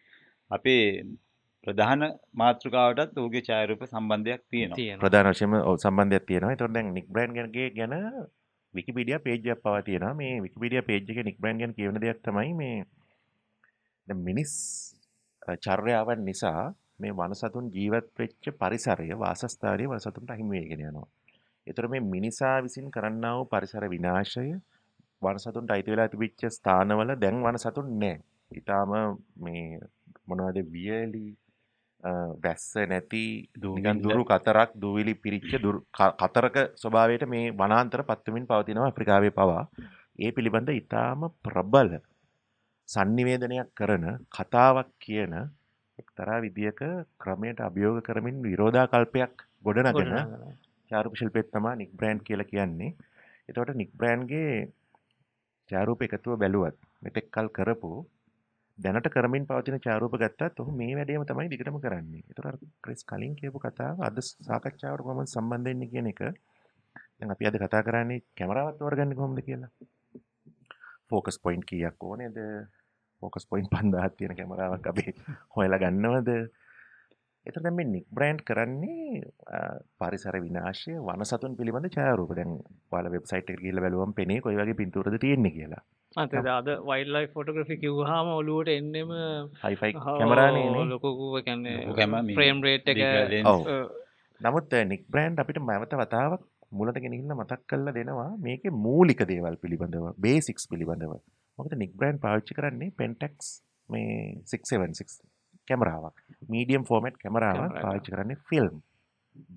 Speaker 3: අපේ ප්‍රධාන මාතෘකාවටත් ඔහුගේ ඡායාරූප සම්බන්ධයක් තියෙනවා.
Speaker 1: ප්‍රධාන වශයෙන්ම සම්බන්ධයක් තියෙනවා. ඒතකොට දැන් නික් බ්‍රෑන්ඩ් ගැන විකිපීඩියා පේජ් එකක් පවා තියෙනවා. මේ විකිපීඩියා පේජ් එකේ නික් බ්‍රෑන්ඩ් ගැන කියවන දෙයක් තමයි මේ දැන් මිනිස් චර්යාවන් නිසා මේ වනසතුන් ජීවත් වෙච්ච පරිසරය වාසස්ථානයේ වනසතුන්ට අහිමි වෙගෙන යනවා. ඒතර මේ මිනිසා විසින් කරන්නා වූ පරිසර විනාශය වනසතුන්ට අයිති වෙලා තිබිච්ච ස්ථානවල දැන් වනසතුන් නැහැ. ඊටාම මේ මොනවද වියලි වැස්ස නැති නිකන් දුරු කතරක් දූවිලි පිරිච්ච කතරක ස්වභාවයට මේ වනාන්තර පත් වෙමින් පවතිනවා අප්‍රිකාවේ පවා. ඒ පිළිබඳ ඊටාම ප්‍රබල sannivedanaya කරන කතාවක් කියන එක්තරා විදියක ක්‍රමයට අභියෝග කරමින් විරෝධාකල්පයක් ගොඩනගෙන ඡායාරූප ශිල්පියෙක් තමයි නික් බ්‍රෑන්ඩ් කියලා කියන්නේ. එතකොට නික් බ්‍රෑන්ඩ්ගේ ඡායාරූප එකතුව බැලුවත් මෙතෙක් කල් කරපු දැනට කරමින් පවතින ඡායාරූප ගත්තත් ඔහු මේ වැඩේම තමයි දිගටම කරන්නේ. ඒතර අර ක්‍රිස් කලින් කියපු කතාව අද සාකච්ඡාවට කොහොමද සම්බන්ධ වෙන්නේ කියන එක දැන් අපි අද කතා කරන්නේ කැමරාවත් තෝරගන්නේ කොහොමද කියලා. ෆෝකස් පොයින්ට් කීයක් ඕනේද? ෆෝකස් පොයින්ට් 5000ක් තියෙන කැමරාවක් අපි හොයලා ගන්නවද? ඒතර දැන් මේ නික් බ්‍රෑන්ඩ් කරන්නේ පරිසර විනාශය වනසතුන් පිළිබඳ ඡායාරූප. දැන් ඔයාලා වෙබ්සයිට් එකට ගිහිල්ලා බැලුවම පෙනේ කොයි වගේ පින්තූරද තියෙන්නේ කියලා.
Speaker 2: අද වයිල්ඩ් ලයිෆ් ෆොටෝග්‍රැෆි කිව්වහම ඔලුවට එන්නෙම
Speaker 1: හයිෆයි කැමරානේ නේ.
Speaker 2: ලොකු කියන්නේ ෆ්‍රේම් රේට් එක.
Speaker 1: නමුත් නික් බ්‍රෑන්ඩ් අපිට මවත වතාවක් මුලට ගෙනහින්න මතක් කරලා දෙනවා මේකේ මූලික දේවල් පිළිබඳව, බේසික්ස් පිළිබඳව. මොකද නික් බ්‍රෑන්ඩ් පාවිච්චි කරන්නේ Pentax මේ 676 කැමරාවක්. මීඩියම් ෆෝමැට් කැමරාවක් පාවිච්චි කරන්නේ film.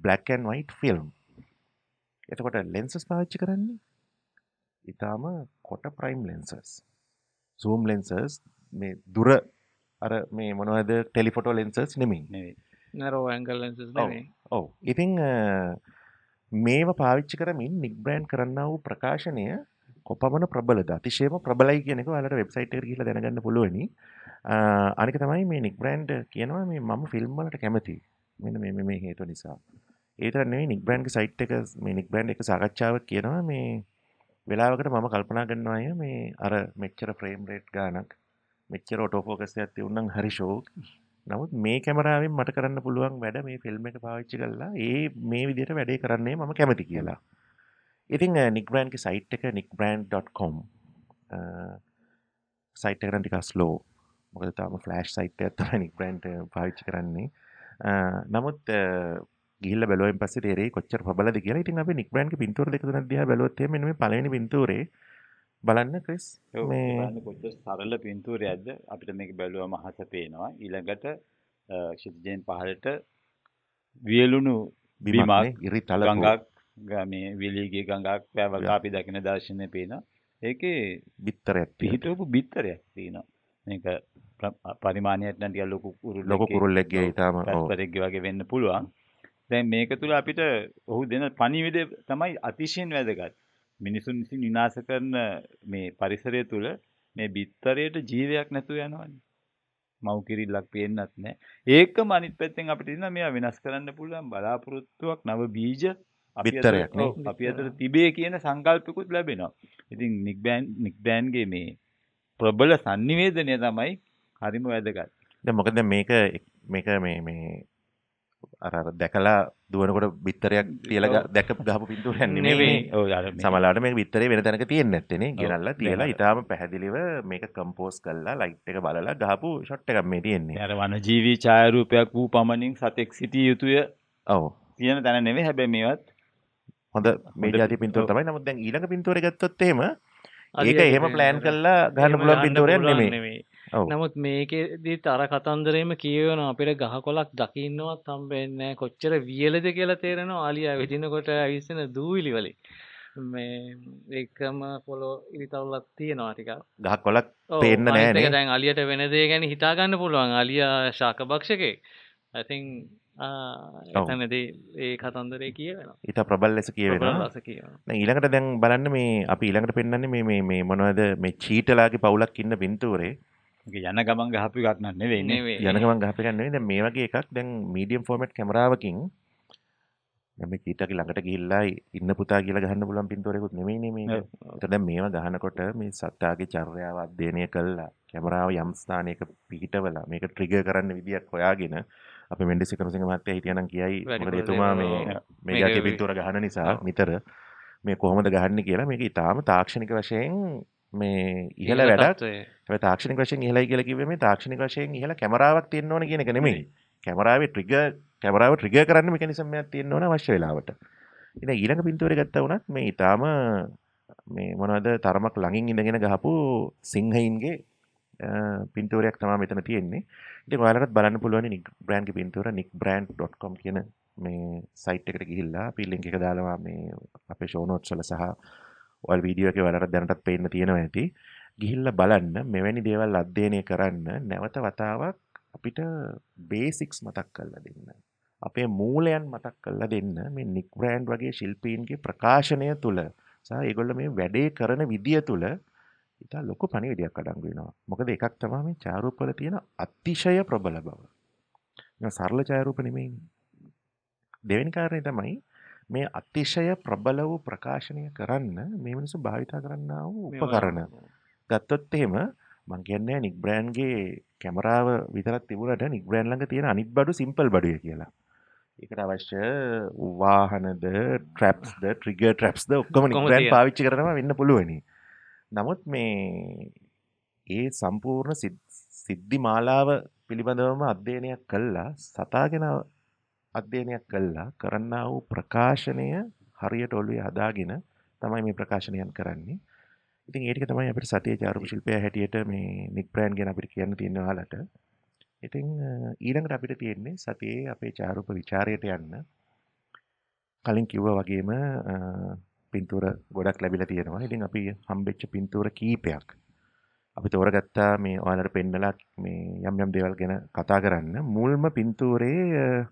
Speaker 1: black and white film. එතකොට lenses පාවිච්චි කරන්නේ ඊටාම කොට ප්‍රයිම් lenses. zoom lenses මේ දුර අර මේ මොනවද ටෙලිෆොටෝ lenses නෙමෙයි.
Speaker 2: narrow angle lenses නෙමෙයි.
Speaker 1: ඔව්. ඉතින් මේව පාවිච්චි කරමින් නික් බ්‍රෑන්ඩ් කරන්නා වූ ප්‍රකාශනය කොපමණ ප්‍රබලද? අතිශයම ප්‍රබලයි කියන එක ඔයාලට වෙබ්සයිට් එකට ගිහිල්ලා දැනගන්න පුළුවනි. අනික තමයි මේ නික් බ්‍රෑන්ඩ් කියනවා මේ මම ෆිල්ම් වලට කැමතියි. මෙන්න මේ හේතුව නිසා. ඒ විතර නෙවෙයි නික් බ්‍රෑන්ඩ්ගේ සයිට් එක මේ නික් බ්‍රෑන්ඩ් එක සාකච්ඡාවක් කියනවා මේ වෙලාවකට මම කල්පනා කරනවා අය මේ අර මෙච්චර ෆ්‍රේම් රේට් ගානක් මෙච්චර ඔටෝ ෆෝකස් එකක් තියුණනම් හරි ෂෝක්. නමුත් මේ කැමරාවෙන් මට කරන්න පුළුවන් වැඩ මේ ෆිල්ම් එක පාවිච්චි කරලා මේ විදිහට වැඩේ කරන්නේ මම කැමති කියලා. ඉතින් නික් බ්‍රෑන්ඩ්ගේ සයිට් එක nickbrand.com සයිට් එක නම් ටිකක් ස්ලෝ. මොකද තාම ෆ්ලෑෂ් සයිට් එකක් තමයි නික් බ්‍රෑන්ඩ් පාවිච්චි කරන්නේ. නමුත් ගිහිල්ලා බැලුවෙන් පස්සේ තේරෙයි කොච්චර ප්‍රබලද කියලා. ඉතින් අපි නික් බ්‍රෑන්ඩ්ගේ පින්තූර දෙක තුනක් දිහා බැලුවොත් එහෙම මෙන්න මේ පළවෙනි පින්තූරේ බලන්න ක්‍රිස්
Speaker 3: මේ කොච්චර සරල පින්තූරයක්ද අපිට මේක බැලුවම අහස පේනවා. ඊළඟට ශිතිජෙන් පහළට වියලුණු බිමක්
Speaker 1: ඉරිතල
Speaker 3: ගඟක් මේ විලිගේ ගඟක් පැවක අපි දකින දර්ශනය පේනවා. ඒකේ
Speaker 1: බිත්තරයක්
Speaker 3: පිහිටවපු බිත්තරයක් තියෙනවා. මේක පරිමාණයට නම් ටිකක්
Speaker 1: ලොකු කුරුල්ලෙක්ගේ ඊටාම
Speaker 3: පැස්පරෙක්ගේ වගේ වෙන්න පුළුවන්. දැන් මේක තුල අපිට ඔහු දෙන පණිවිඩය තමයි අතිශයින් වැදගත්. මිනිසුන් විසින් විනාශ කරන මේ පරිසරය තුල මේ බිත්තරයට ජීවයක් නැතුව යනවනේ. මව් කිරිල්ලක් පේන්නත් නැහැ. ඒකම අනිත් පැත්තෙන් අපිට ඉන්න මේවා වෙනස් කරන්න පුළුවන් බලාපොරොත්තුවක් නව බීජ
Speaker 1: බිත්තරයක් නේ
Speaker 3: අපි අතර තිබේ කියන සංකල්පිකුත් ලැබෙනවා. ඉතින් නික් බ්‍රෑන්ඩ්ගේ මේ ප්‍රබල sannivedanaya තමයි හරිම වැදගත්.
Speaker 1: දැන් මොකද මේක මේ අර දැකලා දුවනකොට බිත්තරයක් තියලා දැක ගහපු පින්තූරයක් නෙමෙයි.
Speaker 3: ඔව්
Speaker 1: සමහරවිට මේක බිත්තරේ වෙන තැනක තියෙන්නේ නැත්තේ නේ. ගෙනල්ලා තියලා ඊටාම පැහැදිලිව මේක කම්පෝස් කරලා ලයිට් එක බලලා ගහපු ෂොට් එකක් මේ තියෙන්නේ.
Speaker 3: අර වනජීවී ඡායාරූපයක් වූ පමණින් සතෙක් සිටිය යුතුය.
Speaker 1: ඔව්.
Speaker 3: කියන තැන නෙමෙයි. හැබැයි මේවත්
Speaker 1: හොඳ මේ જાති පින්තූර තමයි. නමුත් දැන් ඊළඟ පින්තූරේ ගත්තොත් එහෙම ඒක එහෙම ප්ලෑන් කරලා ගහන්න පුළුවන් පින්තූරයක් නෙමෙයි.
Speaker 2: නමුත් මේකෙදිත් අර කතන්දරේම කියවෙනවා අපිට ගහකොළක් දකින්නවත් හම්බෙන්නේ නැහැ. කොච්චර වියලද කියලා තේරෙනවා ආලියා වෙදිනකොට ඇවිස්සෙන දූවිලි වලින්. මේ ඒකම පොළො ඉරිතවලක් තියෙනවා ටිකක්.
Speaker 1: ගහකොළක් පේන්න නැහැ නේ.
Speaker 2: දැන් ආලියට වෙන දේ ගැන හිතා ගන්න පුළුවන්. ආලියා ශාක භක්ෂකෙක්. I think එතනදී ඒ කතන්දරේ කියවෙනවා.
Speaker 1: ඊට ප්‍රබල ලෙස කියවෙනවා. දැන් ඊළඟට දැන් බලන්න මේ අපි ඊළඟට පෙන්නන්නේ මේ මොනවද මේ චීටලාගේ පවුලක් ඉන්න පින්තූරේ.
Speaker 3: යන ගමන් ගහපු එකක් නෙවෙයි නේ.
Speaker 1: යන ගමන් ගහපු එකක් නෙවෙයි. දැන් මේ වගේ එකක් දැන් මීඩියම් ෆෝමැට් කැමරාවකින් දැන් මේ චීටාගේ ළඟට ගිහිල්ලා ඉන්න පුතා කියලා ගහන්න පුළුවන් පින්තූරයකුත් නෙමෙයි නේ මේක. ඒතර දැන් මේවා ගහනකොට මේ සත්තාගේ චර්යාව අධ්‍යයනය කළා. කැමරාව යම් ස්ථානයක පිහිටවලා මේක ට්‍රිගර් කරන්න විදියක් හොයාගෙන අපි මෙන්ඩිස් වික්‍රමසිංහ මහත්තයා හිටියනම් කියයි මොකද එතුමා මේ જાතිය පින්තූර ගහන නිසා නිතර මේ කොහොමද ගහන්නේ කියලා මේක ඊටාම තාක්ෂණික වශයෙන් මේ ඉහළ වැඩක්. හැබැයි තාක්ෂණික වශයෙන් ඉහළයි කියලා කිව්වේ මේ තාක්ෂණික වශයෙන් ඉහළ කැමරාවක් තියෙන්න ඕන කියන එක නෙමෙයි. කැමරාව ට්‍රිගර් කරන්න මෙකනිසම් එකක් තියෙන්න ඕන අවශ්‍ය වෙලාවට. ඉතින් ඊළඟ පින්තූරේ ගත්තා වුණත් මේ ඊටාම මේ මොනවද තරමක් ළඟින් ඉඳගෙන ගහපු සිංහයින්ගේ පින්තූරයක් තමයි මෙතන තියෙන්නේ. ඉතින් ඔයාලටත් බලන්න පුළුවන් නික් බ්‍රෑන්ඩ්ගේ පින්තූර nickbrand.com කියන මේ සයිට් එකට ගිහිල්ලා අපි ලින්ක් එක දාලා මේ අපේ ෂෝ නෝට්ස් වල සහ ඔයාලා වීඩියෝ එකේ ඔයාලට දැනටත් පේන්න තියෙනවා ඇති. ගිහිල්ලා බලන්න මෙවැනි දේවල් අධ්‍යයනය කරන්න නැවත වතාවක් අපිට බේසික්ස් මතක් කරලා දෙන්න. අපේ මූලයන් මතක් කරලා දෙන්න මේ නික් බ්‍රෑන්ඩ් වගේ ශිල්පීන්ගේ ප්‍රකාශනය තුල සහ ඒගොල්ලෝ මේ වැඩේ කරන විදිය තුල ඉතා ලොකු පණිවිඩයක් අඩංගු වෙනවා. මොකද එකක් තමයි මේ ඡායාරූප වල තියෙන අතිශය ප්‍රබල බව. මේ සරල ඡායාරූප නෙමෙයි. දෙවෙනි කාරණේ තමයි මේ අතිශය ප්‍රබල වූ ප්‍රකාශනය කරන්න මේ මිනිස්සු භාවිතා කරන්නා වූ උපකරණ. ගත්තොත් එහෙම මං කියන්නේ නික් බ්‍රෑන්ඩ්ගේ කැමරාව විතරක් තිබුණාට නික් බ්‍රෑන්ඩ් ළඟ තියෙන අනිත් බඩු සිම්පල් බඩුය කියලා. ඒකට අවශ්‍ය වාහනද, ට්‍රැප්ස්ද, ට්‍රිගර් ට්‍රැප්ස්ද ඔක්කොම නික් බ්‍රෑන්ඩ් පාවිච්චි කරනවා වෙන්න පුළුවනි. නමුත් මේ ඒ සම්පූර්ණ සිද්ධි මාලාව පිළිබඳවම අධ්‍යයනයක් කළා, සතාගෙන අධ්‍යයනයක් කළා කරන්නා වූ ප්‍රකාශනය හරියට ඔළුවේ හදාගෙන තමයි මේ ප්‍රකාශනයන් කරන්නේ. ඉතින් ඒ ටික තමයි අපිට සතියේ ඡායාරූප ශිල්පය හැටියට මේ නික් බ්‍රෑන්ඩ් ගැන අපිට කියන්න තියෙන ඔයාලට. ඉතින් ඊළඟට අපිට තියෙන්නේ සතියේ අපේ ඡායාරූප විචාරයට යන්න. කලින් කිව්වා වගේම පින්තූර ගොඩක් ලැබිලා තියෙනවා. ඉතින් අපි හම්බෙච්ච පින්තූර කීපයක් අපි තෝරගත්තා මේ ඔයාලට පෙන්නලා මේ යම් දේවල් ගැන කතා කරන්න. මුල්ම පින්තූරේ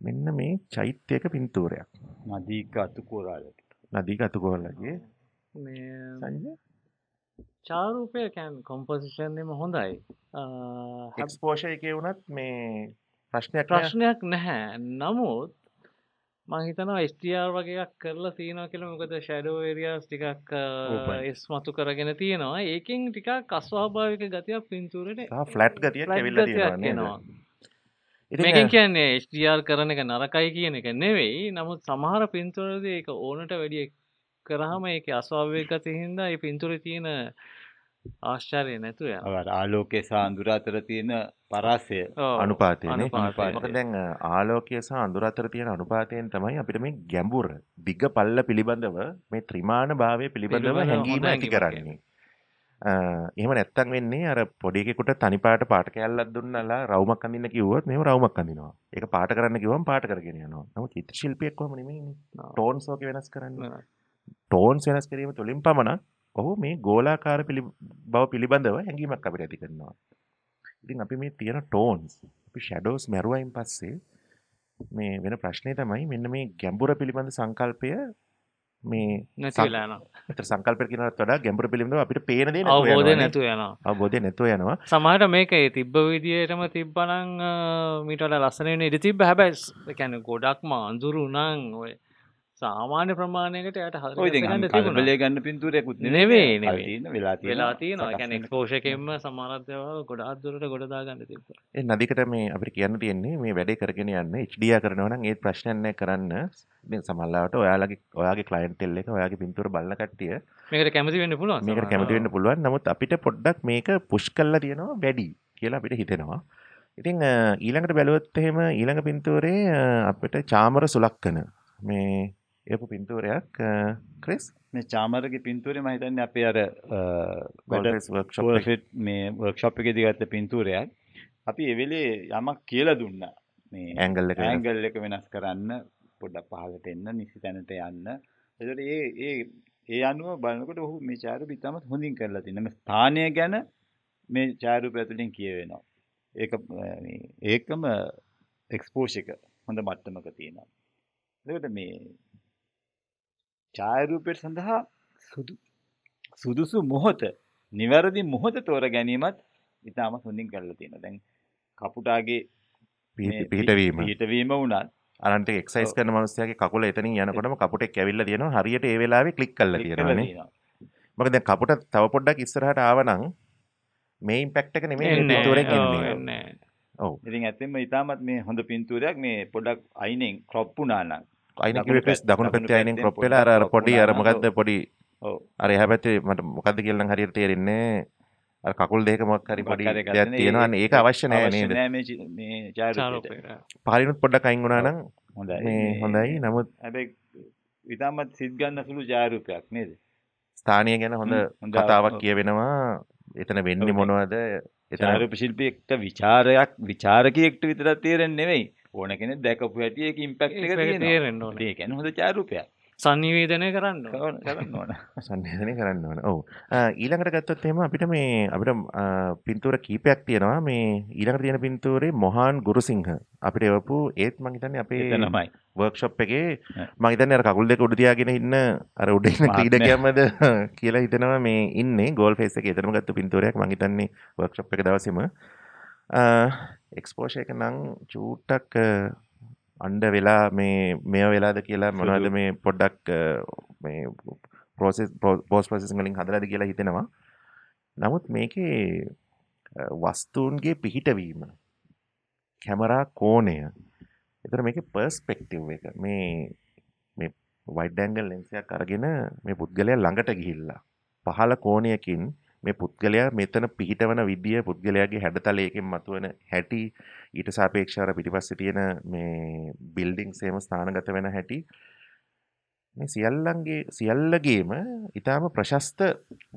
Speaker 1: මෙන්න මේ චෛත්‍යයක පින්තූරයක්.
Speaker 3: නදීක අතුකෝරාලට.
Speaker 1: නදීක අතුකෝරාලගේ
Speaker 2: මේ
Speaker 1: සංජය
Speaker 2: ඡායාරූපය කියන්නේ කොම්පොසිෂන් එකම හොඳයි.
Speaker 1: එක්ස්පෝෂර් එකේ වුණත් මේ
Speaker 2: ප්‍රශ්නයක් නැහැ. නමුත් මම හිතනවා HDR වගේ එකක් කරලා තියෙනවා කියලා. මොකද ෂැඩෝ ඒරියාස් ටිකක් ඉස්මතු කරගෙන තියෙනවා. ඒකෙන් ටිකක් අස්වාභාවික ගතියක් පින්තූරේට
Speaker 1: ෆ්ලැට් ගතියක් ඇවිල්ලා තියෙනවා නේද?
Speaker 2: මේකෙන් කියන්නේ HDR කරන එක නරකයි කියන එක නෙවෙයි. නමුත් සමහර පින්තූරවලදී ඒක ඕනට වැඩිය කරාම ඒකේ අස්වාභාවික ගතිය හින්දා ඒ පින්තූරේ තියෙන ආශ්චර්ය නැතු යනවා.
Speaker 3: ආලෝකයේ සහ අඳුර අතර තියෙන පරාසය
Speaker 1: අනුපාතයනේ. මොකද දැන් ආලෝකය සහ අඳුර අතර තියෙන අනුපාතයෙන් තමයි අපිට මේ ගැඹුර දිග පල්ල පිළිබඳව මේ ත්‍රිමාන භාවය පිළිබඳව හැඟීම ඇති කරන්නේ. එහෙම නැත්තම් වෙන්නේ අර පොඩි එකෙකුට තනි පාට කෑල්ලක් දුන්නලා රවුමක් අඳින්න කිව්වොත් මෙහෙම රවුමක් අඳිනවා. ඒක පාට කරන්න කිව්වම පාට කරගෙන යනවා. නමුත් චිත්‍ර ශිල්පියෙක් කොහොම නෙමෙයිනේ. ටෝන්ස් ඔක වෙනස් කරන්නේ. ටෝන්ස් වෙනස් කිරීම තුළින් පමණක් ඔහු මේ ගෝලාකාර බව පිළිබඳව හැඟීමක් අපිට ඇති කරනවා. ඉතින් අපි මේ තියෙන ටෝන්ස් අපි ෂැඩෝස් මැරුවයින් පස්සේ මේ වෙන ප්‍රශ්නේ තමයි මෙන්න මේ ගැඹුර පිළිබඳ සංකල්පය මේ
Speaker 2: නැති වෙලා යනවා.
Speaker 1: ඒතර සංකල්පය කියනකට වඩා ගැඹුර පිළිබඳව අපිට පේන දේ
Speaker 2: අවබෝධය
Speaker 1: නැතුව යනවා.
Speaker 2: සමහරට මේක ඒ තිබ්බ විදියටම තිබ්බනම් මීට වඩා ලස්සන වෙන ඉඩ තිබ්බ. හැබැයි ඒ කියන්නේ ගොඩක්ම අඳුරු නම් ඔය සාමාන්‍ය ප්‍රමාණයකට යට
Speaker 3: හරියට කලබලේ ගන්න පින්තූරයක්වත්
Speaker 2: නෙවෙයි
Speaker 3: වෙලා
Speaker 2: තියෙනවා. ඒ කියන්නේ එක්ස්පෝෂර් එකෙන්ම සමහර දේවල් ගොඩාක් දුරට ගොඩ දාගන්න තිබ්බා.
Speaker 1: ඒ නදීකට මේ අපිට කියන්න තියෙන්නේ මේ වැඩේ කරගෙන යන්න HDR කරනවා නම් ඒත් ප්‍රශ්නයක් නැහැ කරන්න. ඉතින් සමහරවිට ඔයාගේ ක්ලයන්ටෙල් එක ඔයාගේ පින්තූර බලන කට්ටිය
Speaker 2: මේකට කැමති වෙන්න පුළුවන්.
Speaker 1: මේකට කැමති වෙන්න පුළුවන්. නමුත් අපිට පොඩ්ඩක් මේක පුෂ් කරලා තියෙනවා වැඩි කියලා අපිට හිතෙනවා. ඉතින් ඊළඟට බැලුවොත් එහෙම ඊළඟ පින්තූරේ අපිට චාමර සුලක්කන මේ ඒපු පින්තූරයක් ක්‍රිස්
Speaker 3: මේ චාමරගේ පින්තූරේ මම හිතන්නේ අපේ අර මේ වර්ක්ෂොප් එකේදී ගත්ත පින්තූරයක්. අපි ඒ වෙලේ යමක් කියලා දුන්නා. මේ ඇන්ගල් එක වෙනස් කරන්න, පොඩ්ඩක් පහළට එන්න, නිසි තැනට යන්න. ඒකට ඒ අනුව බලනකොට ඔහු මේ ඡායාරූපය ඉතාමත් හොඳින් කරලා තියෙනවා. මේ ස්ථානය ගැන මේ ඡායාරූපය ඇතුලෙන් කියවෙනවා. ඒකම එක්ස්පෝෂර් එක හොඳ මට්ටමක තියෙනවා. එතකොට මේ ඡායාරූපය සඳහා සුදුසු මොහොත, නිවැරදි මොහොත තෝර ගැනීමත් ඉතාමත් හොඳින් කරලා තියෙනවා. දැන් කපුටාගේ පිහිටවීම වුණත්
Speaker 1: අරන්ට එක්සයිස් කරන මිනිස්සයාගේ කකුල එතනින් යනකොටම කපුටෙක් ඇවිල්ලා තියෙනවා. හරියට ඒ වෙලාවේ ක්ලික් කරලා තියෙනවානේ. මොකද දැන් කපුට තව පොඩ්ඩක් ඉස්සරහට ආවනම් මේ ඉම්පැක්ට් එක නෙමෙයි මේ පින්තූරෙන් එන්නේ. ඔව්.
Speaker 3: ඉතින් ඇත්තෙන්ම ඉතාමත් මේ හොඳ පින්තූරයක්. මේ පොඩ්ඩක් අයිනෙන් ක්‍රොප් වුණා නම්
Speaker 1: අයින කිව්වේ ක්‍රිස් දකුණු පැත්තේ අයිනෙන් ක්‍රොප් වෙලා අර පොඩි අර මොකද්ද පොඩි අර එහා පැත්තේ මට මොකද්ද කියලා නම් හරියට තේරෙන්නේ අර කකුල් දෙක මොකක් හරි පොඩි
Speaker 3: මොකක් හරි එකක්
Speaker 1: දෙයක්
Speaker 3: තියෙන.
Speaker 1: තියෙනවා. අන්න ඒක අවශ්‍ය නෑ
Speaker 3: අවශ්‍ය
Speaker 1: නේද?
Speaker 3: නෑ මේ චාරුපේට.
Speaker 2: චාරෝපයට
Speaker 1: පහලිනුත් පොඩ්ඩක් අයින් වුණා නම්
Speaker 3: හොඳයි.
Speaker 1: මේ හොඳයි. නමුත්
Speaker 3: හැබැයි ඉතාමත් සිත් ගන්න සුළු චාරුපයක් නේද?
Speaker 1: ස්ථානීය ගැන හොඳ
Speaker 3: හොඳ
Speaker 1: කතාවක් කියවෙනවා. එතන වෙන්නේ මොනවද? එතන
Speaker 3: චාරුප ශිල්පියෙක්ට විචාරකයෙක්ට විතරක් තේරෙන්නේ නෙවෙයි. ඕන කෙනෙක් දැකපු හැටි ඒක ඉම්පැක්ට් එක තියෙනවා.
Speaker 2: තේරෙන්න ඕන
Speaker 3: ඒ කියන්නේ හොඳ චාරුපයක්.
Speaker 2: සංනිවේදනය කරන්න ඕන.
Speaker 3: කරන්න ඕන.
Speaker 1: සංවේදනය කරන්න ඕන. ඔව්. ඊළඟට ගත්තොත් එහෙම අපිට පින්තූර කීපයක් තියෙනවා. මේ ඊළඟට තියෙන පින්තූරේ මොහාන් ගුරුසිංහ අපිට එවපු ඒත් මං හිතන්නේ අපේ
Speaker 3: එතනමයි.
Speaker 1: වර්ක්ෂොප් එකේ මං හිතන්නේ අර කකුල් දෙක උඩ තියාගෙන ඉන්න අර උඩ ඉන්න ක්‍රීඩකයාමද කියලා හිතනවා මේ ඉන්නේ ගෝල් ෆේස් එකේ. එතනම ගත්ත පින්තූරයක් මං හිතන්නේ වර්ක්ෂොප් එක දවසේම එක්ස්පෝෂර් එක නම් චූට්ටක් අන්ඩ වෙලා මේ වෙලාද කියලා මොනවද මේ පොඩ්ඩක් මේ පෝස් ප්‍රොසෙසින් වලින් හදලාද කියලා හිතෙනවා. නමුත් මේකේ වස්තුන්ගේ පිහිටවීම කැමරා කෝණය එතන මේකේ පර්ස්පෙක්ටිව් එක මේ වයිඩ් ඇන්ගල් ලෙන්ස් එකක් අරගෙන මේ පුද්ගලයා ළඟට ගිහිල්ලා පහළ කෝණයකින් මේ පුද්ගලයා මෙතන පිහිටවන විදිය පුද්ගලයාගේ හැඩතලයකින් මතුවන හැටි ඊට සාපේක්ෂව පිටිපස්සේ තියෙන මේ බිල්ඩින්ග්ස් එහෙම ස්ථානගත වෙන හැටි මේ සියල්ලගේම ඊටාම ප්‍රශස්ත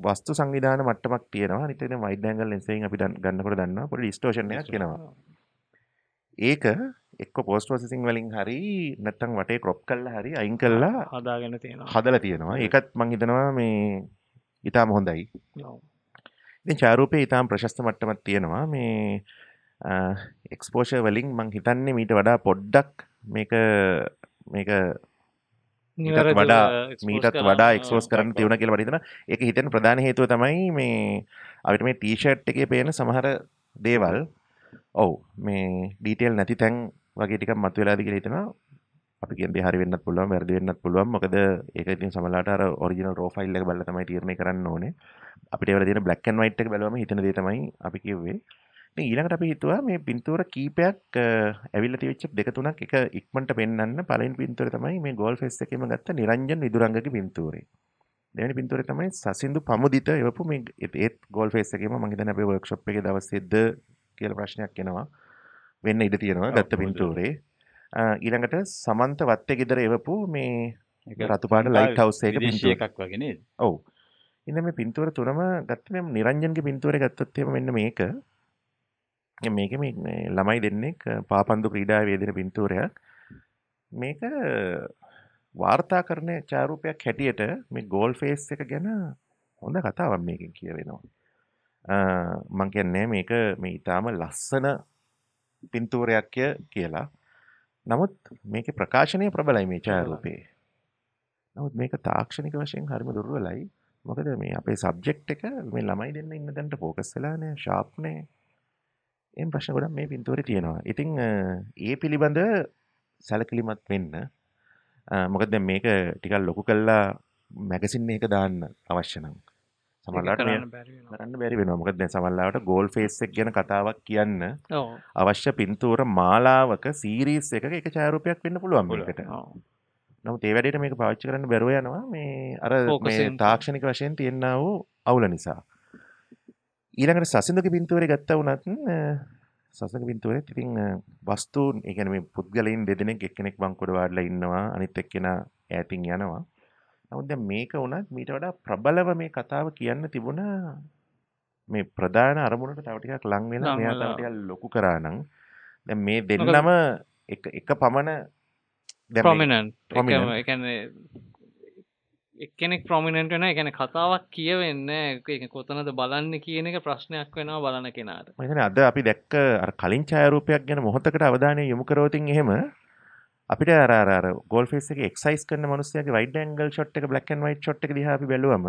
Speaker 1: වස්තු සංවිධාන මට්ටමක් තියෙනවා. අනිත් එක වයිඩ් ඇන්ගල් ලෙන්ස් එකෙන් අපි ගන්නකොට දන්නවා පොඩි ඩිස්ටෝෂන් එකක් එනවා. ඒක එක්ක පෝස්ට් ප්‍රොසෙසින් වලින් හරි නැත්නම් වටේ ක්‍රොප් කරලා හරි අයින් කරලා
Speaker 2: හදාගෙන තියෙනවා.
Speaker 1: හදලා තියෙනවා. ඒකත් මම හිතනවා මේ ඊටාම හොඳයි. ඉතින් ඡායාරූපේ ඊටාම ප්‍රශස්ත මට්ටමක් තියෙනවා. මේ එක්ස්පෝෂර් වලින් මම හිතන්නේ මීට වඩා පොඩ්ඩක් මේක මීටත් වඩා එක්ස්පෝස් කරන්න තියුණා කියලා මට හිතෙනවා. ඒක හිතෙන ප්‍රධාන හේතුව තමයි මේ අපිට මේ ටී-ෂර්ට් එකේ පේන සමහර දේවල් ඔව් මේ ඩීටේල් නැති තැන් වගේ ටිකක් මතුවලාද කියලා හිතනවා. අපි කියන දේ හරි වෙන්නත් පුළුවන් වැරදි වෙන්නත් පුළුවන්. මොකද ඒක ඉතින් සමහරවිට අර ඔරිජිනල් රෝ ෆයිල් එක බලලා තමයි තීරණය කරන්න ඕනේ. අපිට ඒවල තියෙන බ්ලැක් ඇන්ඩ් වයිට් එක බැලුවම හිතන දේ තමයි අපි කිව්වේ. ඉතින් ඊළඟට අපි හිතුවා මේ පින්තූර කීපයක් ඇවිල්ලා තියවිච්ච දෙක තුනක් එක ඉක්මනට පෙන්වන්න. පළවෙනි පින්තූරය තමයි මේ ගෝල් ෆේස් එකේම ගත්ත නිරංජන් විදුරංගගේ පින්තූරේ. දෙවෙනි පින්තූරය තමයි සසින්දු පමුදිත එවපු මේ ඒත් ගෝල් ෆේස් එකේම මම හිතන්නේ අපේ වර්ක්ෂොප් එකේ දවසේද කියලා ප්‍රශ්නයක් එනවා. වෙන්න ඉඩ තියෙනවා ගත්ත පින්තූරේ. ඊළඟට සමන්ත වත්තේ ගෙදර එවපු මේ රතු පාට ලයිට් හවුස් එකක පින්තූර
Speaker 3: එකක් වගේ නේද?
Speaker 1: ඔව්. ඉතින් මේ පින්තූර තුනම ගත්ත මේ නිරංජන්ගේ පින්තූරේ ගත්තොත් එහෙම මෙන්න මේක. මේකේ මේ ළමයි දෙන්නෙක් පාපන්දු ක්‍රීඩාවේ යෙදෙන පින්තූරයක්. මේක වාර්තාකරණ ඡායාරූපයක් හැටියට මේ ගෝල් ෆේස් එක ගැන හොඳ කතාවක් මේකෙන් කියවෙනවා. මම කියන්නේ මේක මේ ඊටාම ලස්සන පින්තූරයක් කියලා. නමුත් මේකේ ප්‍රකාශනය ප්‍රබලයි මේ ඡායාරූපේ. නමුත් මේක තාක්ෂණික වශයෙන් හරිම දුර්වලයි. මොකද මේ අපේ සබ්ජෙක්ට් එක මේ ළමයි දෙන්න ඉන්න තැනට ફોකස් වෙලා නැහැ, ෂාප් නැහැ. එම් ප්‍රශ්න ගොඩක් මේ පින්තූරේ තියෙනවා. ඉතින් ඒ පිළිබඳ සැලකිලිමත් වෙන්න. මොකද දැන් මේක ටිකක් ලොකු කළා මැගසින් එකක දාන්න අවශ්‍ය නම් සමහරවිට කරන්න බැරි වෙනවා. මොකද දැන් සමහරවිට ගෝල් ෆේස් එක ගැන කතාවක් කියන්න අවශ්‍ය පින්තූර මාලාවක සීරීස් එකක එක ඡායාරූපයක් වෙන්න පුළුවන් මේකට. නමුත් ඒ වැඩේට මේක පාවිච්චි කරන්න බැරුව යනවා මේ අර මේ තාක්ෂණික වශයෙන් තියෙනා වූ අවුල නිසා. ඊළඟට සසින්දුගේ පින්තූරේ ගත්තා වුණත් සසින්දුගේ පින්තූරෙත් ඉතින් වස්තුන් ඒ කියන්නේ මේ පුද්ගලයන් දෙදෙනෙක් එක්කෙනෙක් බංකොඩ වාඩිලා ඉන්නවා අනිත් එක්කෙනා ඈතින් යනවා. නමුත් දැන් මේක වුණත් මීට වඩා ප්‍රබලව මේ කතාව කියන්න තිබුණා මේ ප්‍රධාන අරමුණට තව ටිකක් ලං වෙලා මෙයා තව ටිකක් ලොකු කරා නම් දැන් මේ දෙන්නම එක පමණ
Speaker 2: ප්‍රොමිනන්ට් ඒ කියන්නේ එක්කෙනෙක් ප්‍රොමිනන්ට් වෙනවා. ඒ කියන්නේ කතාවක් කියවෙන්නේ ඒක කොතනද බලන්නේ කියන එක ප්‍රශ්නයක් වෙනවා බලන කෙනාට.
Speaker 1: මම හිතන්නේ අද අපි දැක්ක අර කලින් ඡායාරූපයක් ගැන මොහොතකට අවධානය යොමු කරවතින් එහෙම අපිට අර ගෝල් ෆේස් එකේ එක්සයිස් කරන මිනිස්සයාගේ වයිඩ් ඇන්ගල් ෂොට් එක බ්ලැක් ඇන්ඩ් වයිට් ෂොට් එක දිහා අපි බැලුවම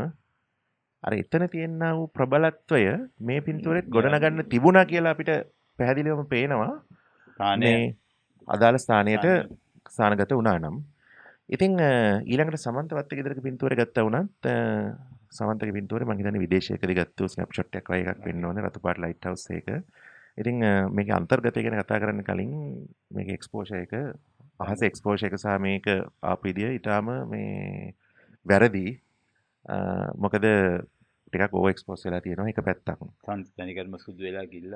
Speaker 1: අර එතන තියෙනා වූ ප්‍රබලත්වය මේ පින්තූරෙත් ගොඩනගන්න තිබුණා කියලා අපිට පැහැදිලිවම පේනවා. මේ අදාළ ස්ථානයට ස්ථානගත වුණා නම්. ඉතින් ඊළඟට සමන්ත වත්තේ ගෙදරක පින්තූරේ ගත්තා වුණත් සමන්තගේ පින්තූරේ මම හිතන්නේ විදේශයකදී ගත්ත ස්නැප්ෂොට් එකක් වගේ එකක් වෙන්න ඕනේ රතු පාට ලයිට් හවුස් එක. ඉතින් මේකේ අන්තර්ගතය ගැන කතා කරන්න කලින් මේකේ එක්ස්පෝෂර් එක අහස එක්ස්පෝෂර් එක සහ මේක ආපු විදිය ඊටාම මේ වැරදි. මොකද ටිකක් ඕවර් එක්ස්පෝස් වෙලා තියෙනවා එක පැත්තක්.
Speaker 3: සංස්කෘතිකර්ම සුදු වෙලා ගිල්ල.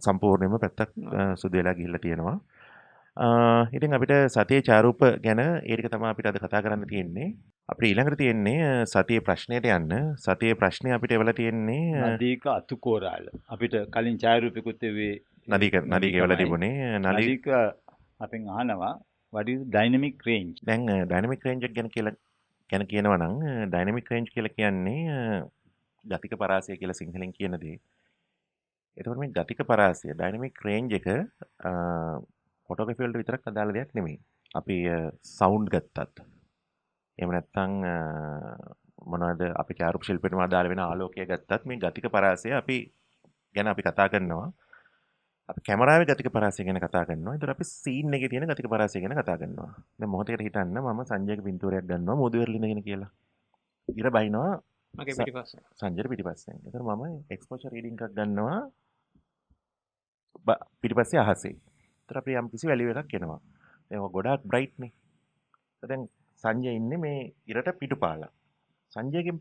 Speaker 1: සම්පූර්ණයෙන්ම පැත්තක් සුදු වෙලා ගිහිල්ලා තියෙනවා. ඉතින් අපිට සතියේ ඡාරූප ගැන ඒ ටික තමයි අපිට අද කතා කරන්න තියෙන්නේ. අපිට ඊළඟට තියෙන්නේ සතියේ ප්‍රශ්නයට යන්න. සතියේ ප්‍රශ්නේ අපිට එවලා තියෙන්නේ
Speaker 3: නදීක අතුකෝරාල. අපිට කලින් ඡායාරූපිකුත් එවේ
Speaker 1: නදීක එවලා තිබුණේ.
Speaker 3: නදීක අපෙන් අහනවා what is dynamic range?
Speaker 1: දැන් ඩයිනමික් රේන්ජ් එක ගැන කියනවා නම් ඩයිනමික් රේන්ජ් කියලා කියන්නේ ගතික පරාසය කියලා සිංහලෙන් කියන දේ. එතකොට මේ ගතික පරාසය ඩයිනමික් රේන්ජ් එක ෆොටෝග්‍රැෆි වලට විතරක් අදාළ දෙයක් නෙමෙයි. අපි සවුන්ඩ් ගත්තත් එහෙම නැත්නම් මොනවද අපි ඡායාරූප ශිල්පෙටම අදාළ වෙන ආලෝකය ගත්තත් මේ ගතික පරාසය අපි ගැන අපි කතා කරනවා. අපි කැමරාවේ ගතික පරාසය ගැන කතා කරනවා. ඒතර අපි සීන් එකේ තියෙන ගතික පරාසය ගැන කතා කරනවා. දැන් මොහොතකට හිතන්න මම සංජයගේ පින්තූරයක් ගන්නවා මෝදු වෙරළ ඉඳගෙන කියලා. ඉර බයිනවා
Speaker 2: මගේ පිටිපස්සේ.
Speaker 1: සංජයට පිටිපස්සෙන්. ඒතර මම එක්ස්පෝෂර් රීඩින්ග් එකක් ගන්නවා පිටිපස්සේ අහසේ. ඒතර අපි යම් කිසි වැලියු එකක් එනවා. දැන් ඔය ගොඩාක් බ්‍රයිට් නේ. දැන් සංජය ඉන්නේ මේ ඉරට පිටුපාලා. සංජයගෙන්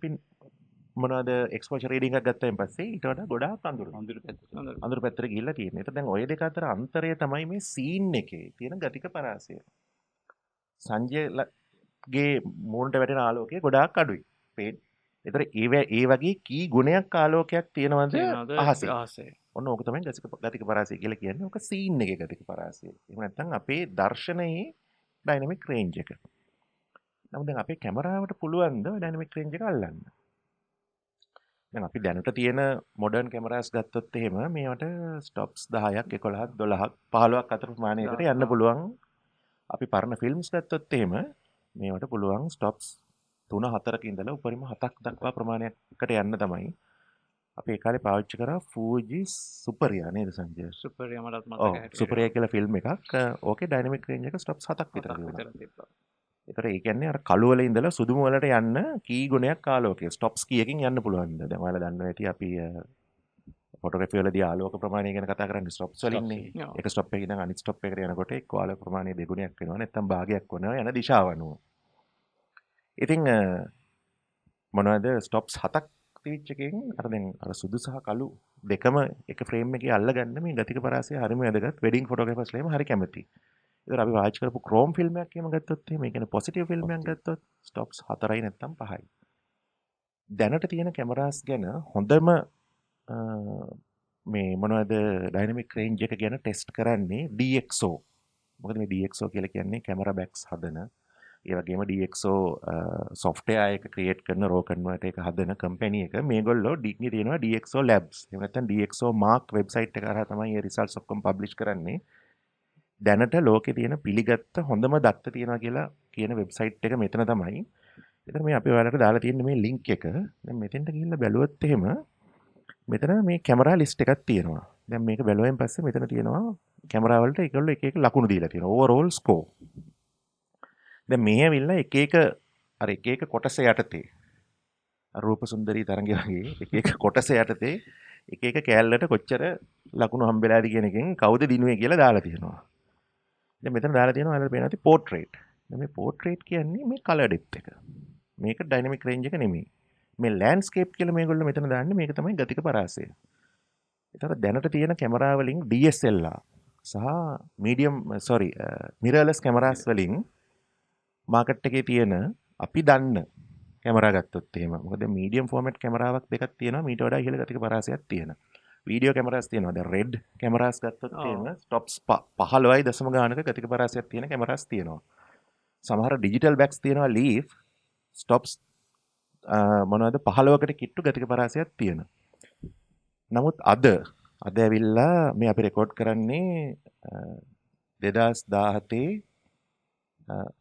Speaker 1: මොනවද එක්ස්පෝෂර් රීඩින්ග් එකක් ගත්තයින් පස්සේ ඊට වඩා ගොඩාක් අඳුරු පැත්තට ගිහිල්ලා තියෙනවා. ඒත් දැන් ඔය දෙක අතර අන්තරය තමයි මේ සීන් එකේ තියෙන ගතික පරාසය. සංජයගේ මූණට වැටෙන ආලෝකය ගොඩාක් අඩුයි. ඒතර ඒ වගේ කී ගුණයක් ආලෝකයක් තියෙනවද අහසේ. ඔන්න ඕක තමයි ගතික පරාසය කියලා කියන්නේ. ඕක සීන් එකේ ගතික පරාසය. එහෙම නැත්නම් අපේ දර්ශනයේ ඩයිනමික් රේන්ජ් එක. නමුත් දැන් අපේ කැමරාවට පුළුවන් ද ඩයිනමික් රේන්ජ් එක අල්ලන්න? දැන් අපි දැනට තියෙන මොඩර්න් කැමරාස් ගත්තොත් එහෙම මේවට ස්ටොප්ස් 10ක් 11ක් 12ක් 15ක් අතර ප්‍රමාණයකට යන්න පුළුවන්. අපි පරණ ෆිල්ම්ස් ගත්තොත් එහෙම මේවට පුළුවන් ස්ටොප්ස් 3-4ක ඉඳලා උපරිම 7ක් දක්වා ප්‍රමාණයකට යන්න තමයි. අපි ඒ කාලේ පාවිච්චි කරා Fuji Superia නේද සංජය?
Speaker 2: සුපරියා මටත් මතකයි.
Speaker 1: Superia කියලා ෆිල්ම් එකක්. ඕකේ ඩයිනමික් රේන්ජ් එක ස්ටොප්ස් 7ක් විතර තිබුණා. ඒතර ඒ කියන්නේ අර කළු වල ඉඳලා සුදුම වලට යන්න කී ගුණයක් ආලෝකය ස්ටොප්ස් කීයකින් යන්න පුළුවන්ද? දැන් ඔයාලා දන්නවා ඇති අපි ෆොටෝග්‍රැෆි වලදී ආලෝක ප්‍රමාණය ගැන කතා කරන්නේ ස්ටොප්ස් වලින්නේ. එක ස්ටොප් එකකින් ඉඳන් අනිත් ස්ටොප් එකට යනකොට එක්ක ආලෝක ප්‍රමාණය දෙගුණයක් වෙනවා නැත්නම් භාගයක් වෙනවා යන දිශාව අනුව. ඉතින් මොනවද ස්ටොප්ස් 7ක් තිබිච්ච එකෙන් අර දැන් අර සුදු සහ කළු දෙකම එක ෆ්‍රේම් එකේ අල්ලගන්න මේ ගතික පරාසය හරිම වැදගත්. වෙඩින් ෆොටෝග්‍රැෆර්ස්ලාම හරි කැමතියි. ඒතර අපි පාවිච්චි කරපු ක්‍රෝම් ෆිල්ම් එකක් එහෙම ගත්තොත් එහෙම ඒ කියන්නේ පොසිටිව් ෆිල්ම් එකක් ගත්තොත් ස්ටොප්ස් 4යි නැත්නම් 5යි. දැනට තියෙන කැමරාස් ගැන හොඳම මේ මොනවද ඩයිනමික් රේන්ජ් එක ගැන ටෙස්ට් කරන්නේ DxO. මොකද මේ DxO කියලා කියන්නේ කැමරා බැක්ස් හදන ඒ වගේම DxO software එක ක්‍රියේට් කරන raw converter එක හදන කම්පැනි එක. මේගොල්ලෝ ඩිග්නි තියෙනවා DxO labs. එහෙම නැත්නම් DxO mark වෙබ්සයිට් එක කරා තමයි මේ රිසල්ට්ස් ඔක්කොම පබ්ලිෂ් කරන්නේ. දැනට ලෝකේ තියෙන පිළිගත්ත හොඳම දත්ත තියනවා කියලා කියන වෙබ්සයිට් එක මෙතන තමයි. එතන මේ අපි ඔයාලට දාලා තියෙන මේ ලින්ක් එක. දැන් මෙතෙන්ට ගිහිල්ලා බැලුවොත් එහෙම මෙතන මේ කැමරා ලිස්ට් එකක් තියෙනවා. දැන් මේක බැලුවෙන් පස්සේ මෙතන තියෙනවා කැමරා වලට ඒගොල්ලෝ එක එක ලකුණු දීලා තියෙනවා. Overall score. දැන් මේ ඇවිල්ලා එක එක කොටස යටතේ රූප සුන්දරී තරංගය වගේ එක එක කොටස යටතේ එක එක කෑල්ලට කොච්චර ලකුණු හම්බෙලාද කියන එකෙන් කවුද දිනුවේ කියලා දාලා තියෙනවා. දැන් මෙතන දාලා තියෙනවා ඔයාලට පේනවා ඇති පෝර්ට්‍රේට්. දැන් මේ පෝර්ට්‍රේට් කියන්නේ මේ කලර් ඩෙප්ත් එක. මේක ඩයිනමික් රේන්ජ් එක නෙමෙයි. මේ ලෑන්ඩ්ස්කේප් කියලා මේගොල්ලෝ මෙතන දාන්නේ මේක තමයි ගතික පරාසය. ඒතර දැනට තියෙන කැමරා වලින් DSLR සහ mirrorless කැමරාස් වලින් මාකට් එකේ තියෙන අපි දන්න කැමරා ගත්තොත් එහෙම. මොකද මීඩියම් ෆෝමැට් කැමරාවක් දෙකක් තියෙනවා මීට වඩා ඉහළ ගතික පරාසයක් තියෙන. වීඩියෝ කැමරාස් තියෙනවා. දැන් රෙඩ් කැමරාස් ගත්තොත් එහෙම ස්ටොප්ස් 15යි දශම ගානක ගතික පරාසයක් තියෙන කැමරාස් තියෙනවා. සමහර ඩිජිටල් බැක්ස් තියෙනවා ලීෆ් ස්ටොප්ස් මොනවද 15කට කිට්ටු ගතික පරාසයක් තියෙන. නමුත් අද ඇවිල්ලා මේ අපි රෙකෝඩ් කරන්නේ 2017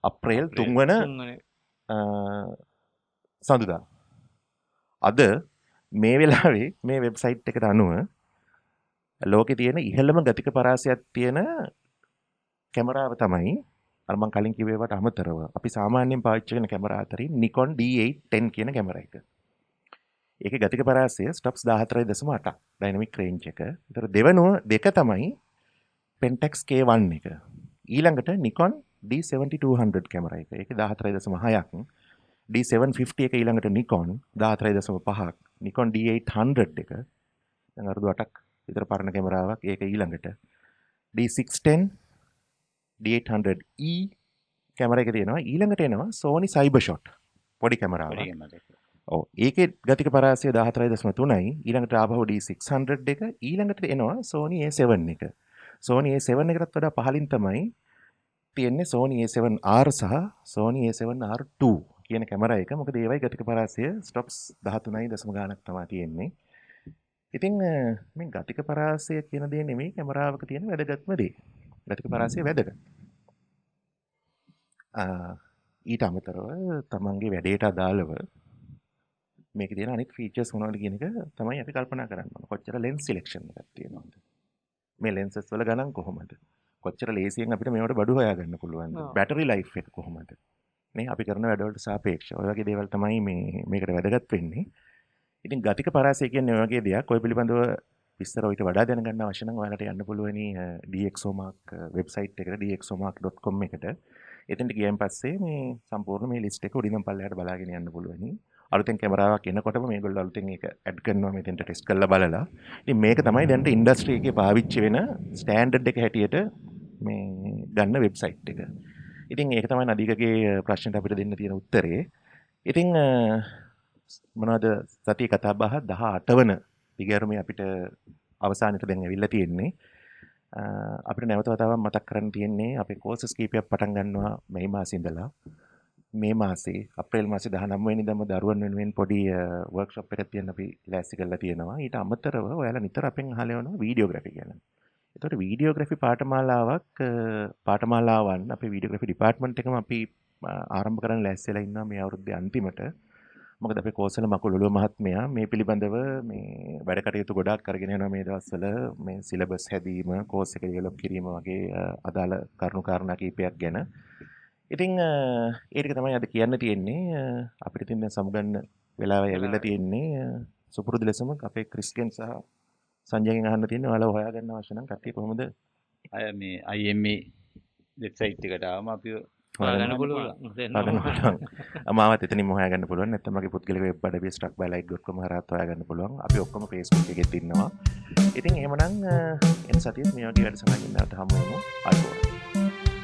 Speaker 1: අප්‍රේල් 3 වන සඳුදා. අද මේ වෙලාවේ මේ වෙබ්සයිට් එකට අනුව ලෝකේ තියෙන ඉහළම ගතික පරාසයක් තියෙන කැමරාව තමයි අර මම කලින් කිව්වට අමතරව අපි සාමාන්‍යයෙන් පාවිච්චි කරන කැමරා අතරින් Nikon D810 කියන කැමරා එක. ඒකේ ගතික පරාසය ස්ටොප්ස් 14.8ක් ඩයිනමික් රේන්ජ් එක. ඒතර දෙවනුව දෙක තමයි Pentax K1 එක. ඊළඟට Nikon D7200 කැමරා එක. ඒකේ 14.6ක්. D750 එක ඊළඟට Nikon 14.5ක්. Nikon D800 එක දැන් අරුදු 8ක් විතර පරණ කැමරාවක්. ඒක ඊළඟට D610 D800E කැමරා එක තියෙනවා. ඊළඟට එනවා Sony Cybershot පොඩි කැමරාවක්. ඔව් ඒකේ ගතික පරාසය 14.3යි. ඊළඟට ආපහු D600 එක. ඊළඟට එනවා Sony A7 එක. Sony A7 එකටත් වඩා පහලින් තමයි තියෙන්නේ Sony A7R සහ Sony A7R2 කියන කැමරා එක. මොකද ඒවයි ගතික පරාසය ස්ටොප්ස් 13 දශම ගාණක් තමයි තියෙන්නේ. ඉතින් මේ ගතික පරාසය කියන දේ නෙමෙයි කැමරාවක තියෙන වැදගත්ම දේ. ගතික පරාසය වැදගත්. ඊට අමතරව තමන්ගේ වැඩේට අදාළව මේකේ තියෙන අනිත් ෆීචර්ස් මොනවද කියන එක තමයි අපි කල්පනා කරන්න ඕන. කොච්චර ලෙන්ස් සිලෙක්ෂන් එකක් තියෙනවද? මේ ලෙන්සස් වල ගණන් කොහොමද? කොච්චර ලේසියෙන් අපිට මේවට බඩු හොයාගන්න පුළුවන්ද? බැටරි ලයිෆ් එක කොහොමද? මේ අපි කරන වැඩවලට සාපේක්ෂව ඔය වගේ දේවල් තමයි මේකට වැදගත් වෙන්නේ. ඉතින් ගතික පරාසය කියන්නේ ඔය වගේ දෙයක්. ඔය පිළිබඳව විස්තර ඔයිට වඩා දැනගන්න අවශ්‍ය නම් ඔයාලට යන්න පුළුවනි DxOMark වෙබ්සයිට් එකට dxomark.com එකට. එතනට ගියන් පස්සේ මේ සම්පූර්ණ මේ ලිස්ට් එක උඩින් පල්ලෙහාට බලාගෙන යන්න පුළුවනි. අලුතෙන් කැමරාවක් එනකොටම මේගොල්ලෝ අලුතෙන් ඒක ඇඩ් කරනවා මෙතෙන්ට ටෙස්ට් කරලා බලලා. ඉතින් මේක තමයි දැන්ට ඉන්ඩස්ට්‍රි එකේ පාවිච්චි වෙන ස්ටෑන්ඩඩ් එක හැටියට මේ ගන්න වෙබ්සයිට් එක. ඉතින් ඒක තමයි නදීකගේ ප්‍රශ්නෙට අපිට දෙන්න තියෙන උත්තරේ. ඉතින් මොනවද සතිය කතා බහ 18 වන පිගෑරුමේ අපිට අවසානයේ දැන් ඇවිල්ලා තියෙන්නේ. අපිට නැවත වතාවක් මතක් කරන්න තියෙන්නේ අපේ කෝසස් කීපයක් පටන් ගන්නවා මේ මාසේ ඉඳලා. මේ මාසේ අප්‍රේල් මාසේ 19 වෙනිදාම දරුවන් වෙනුවෙන් පොඩි වර්ක්ෂොප් එකක් තියන්න අපි ලෑස්ති කරලා තියෙනවා. ඊට අමතරව ඔයාලා නිතර අපෙන් අහලා යනවා වීඩියෝග්‍රැෆි ගැන. ඒතකොට වීඩියෝග්‍රැෆි පාඨමාලාවන් අපේ වීඩියෝග්‍රැෆි ඩිපාර්ට්මන්ට් එකම අපි ආරම්භ කරන්න ලෑස්තිලා ඉන්නවා මේ අවුරුද්දේ අන්තිමට. මොකද අපේ කෝසල මකුළුළුව මහත්මයා මේ පිළිබඳව මේ වැඩ කටයුතු ගොඩාක් කරගෙන යනවා මේ දවස්වල මේ සිලබස් හැදීම, කෝස් එක ඩෙවලොප් කිරීම වගේ අදාළ කරුණු කාරණා කීපයක් ගැන. ඉතින් ඒ ටික තමයි අද කියන්න තියෙන්නේ. අපිට ඉතින් දැන් සමුගන්න වෙලාවයි ඇවිල්ලා තියෙන්නේ. සුපුරුදු ලෙසම අපේ ක්‍රිස්ගෙන් සහ සංජයගෙන් අහන්න තියෙන්නේ ඔයාලා හොයාගන්න අවශ්‍ය නම් කට්ටිය කොහොමද
Speaker 3: මේ IME වෙබ්සයිට් එකට ආවම අපි
Speaker 2: හොයාගන්න පුළුවන්.
Speaker 1: මාවත් එතනින්ම හොයාගන්න පුළුවන්. නැත්නම් මගේ පුද්ගලික වෙබ් අඩවිය struckbylight.com හරහා හොයාගන්න පුළුවන්. අපි ඔක්කොම Facebook එකෙත් ඉන්නවා. ඉතින් එහෙමනම් එන සතියේත් මේ වගේ වැඩසටහනකින් නැවත හමු වෙමු. ආයුබෝවන්.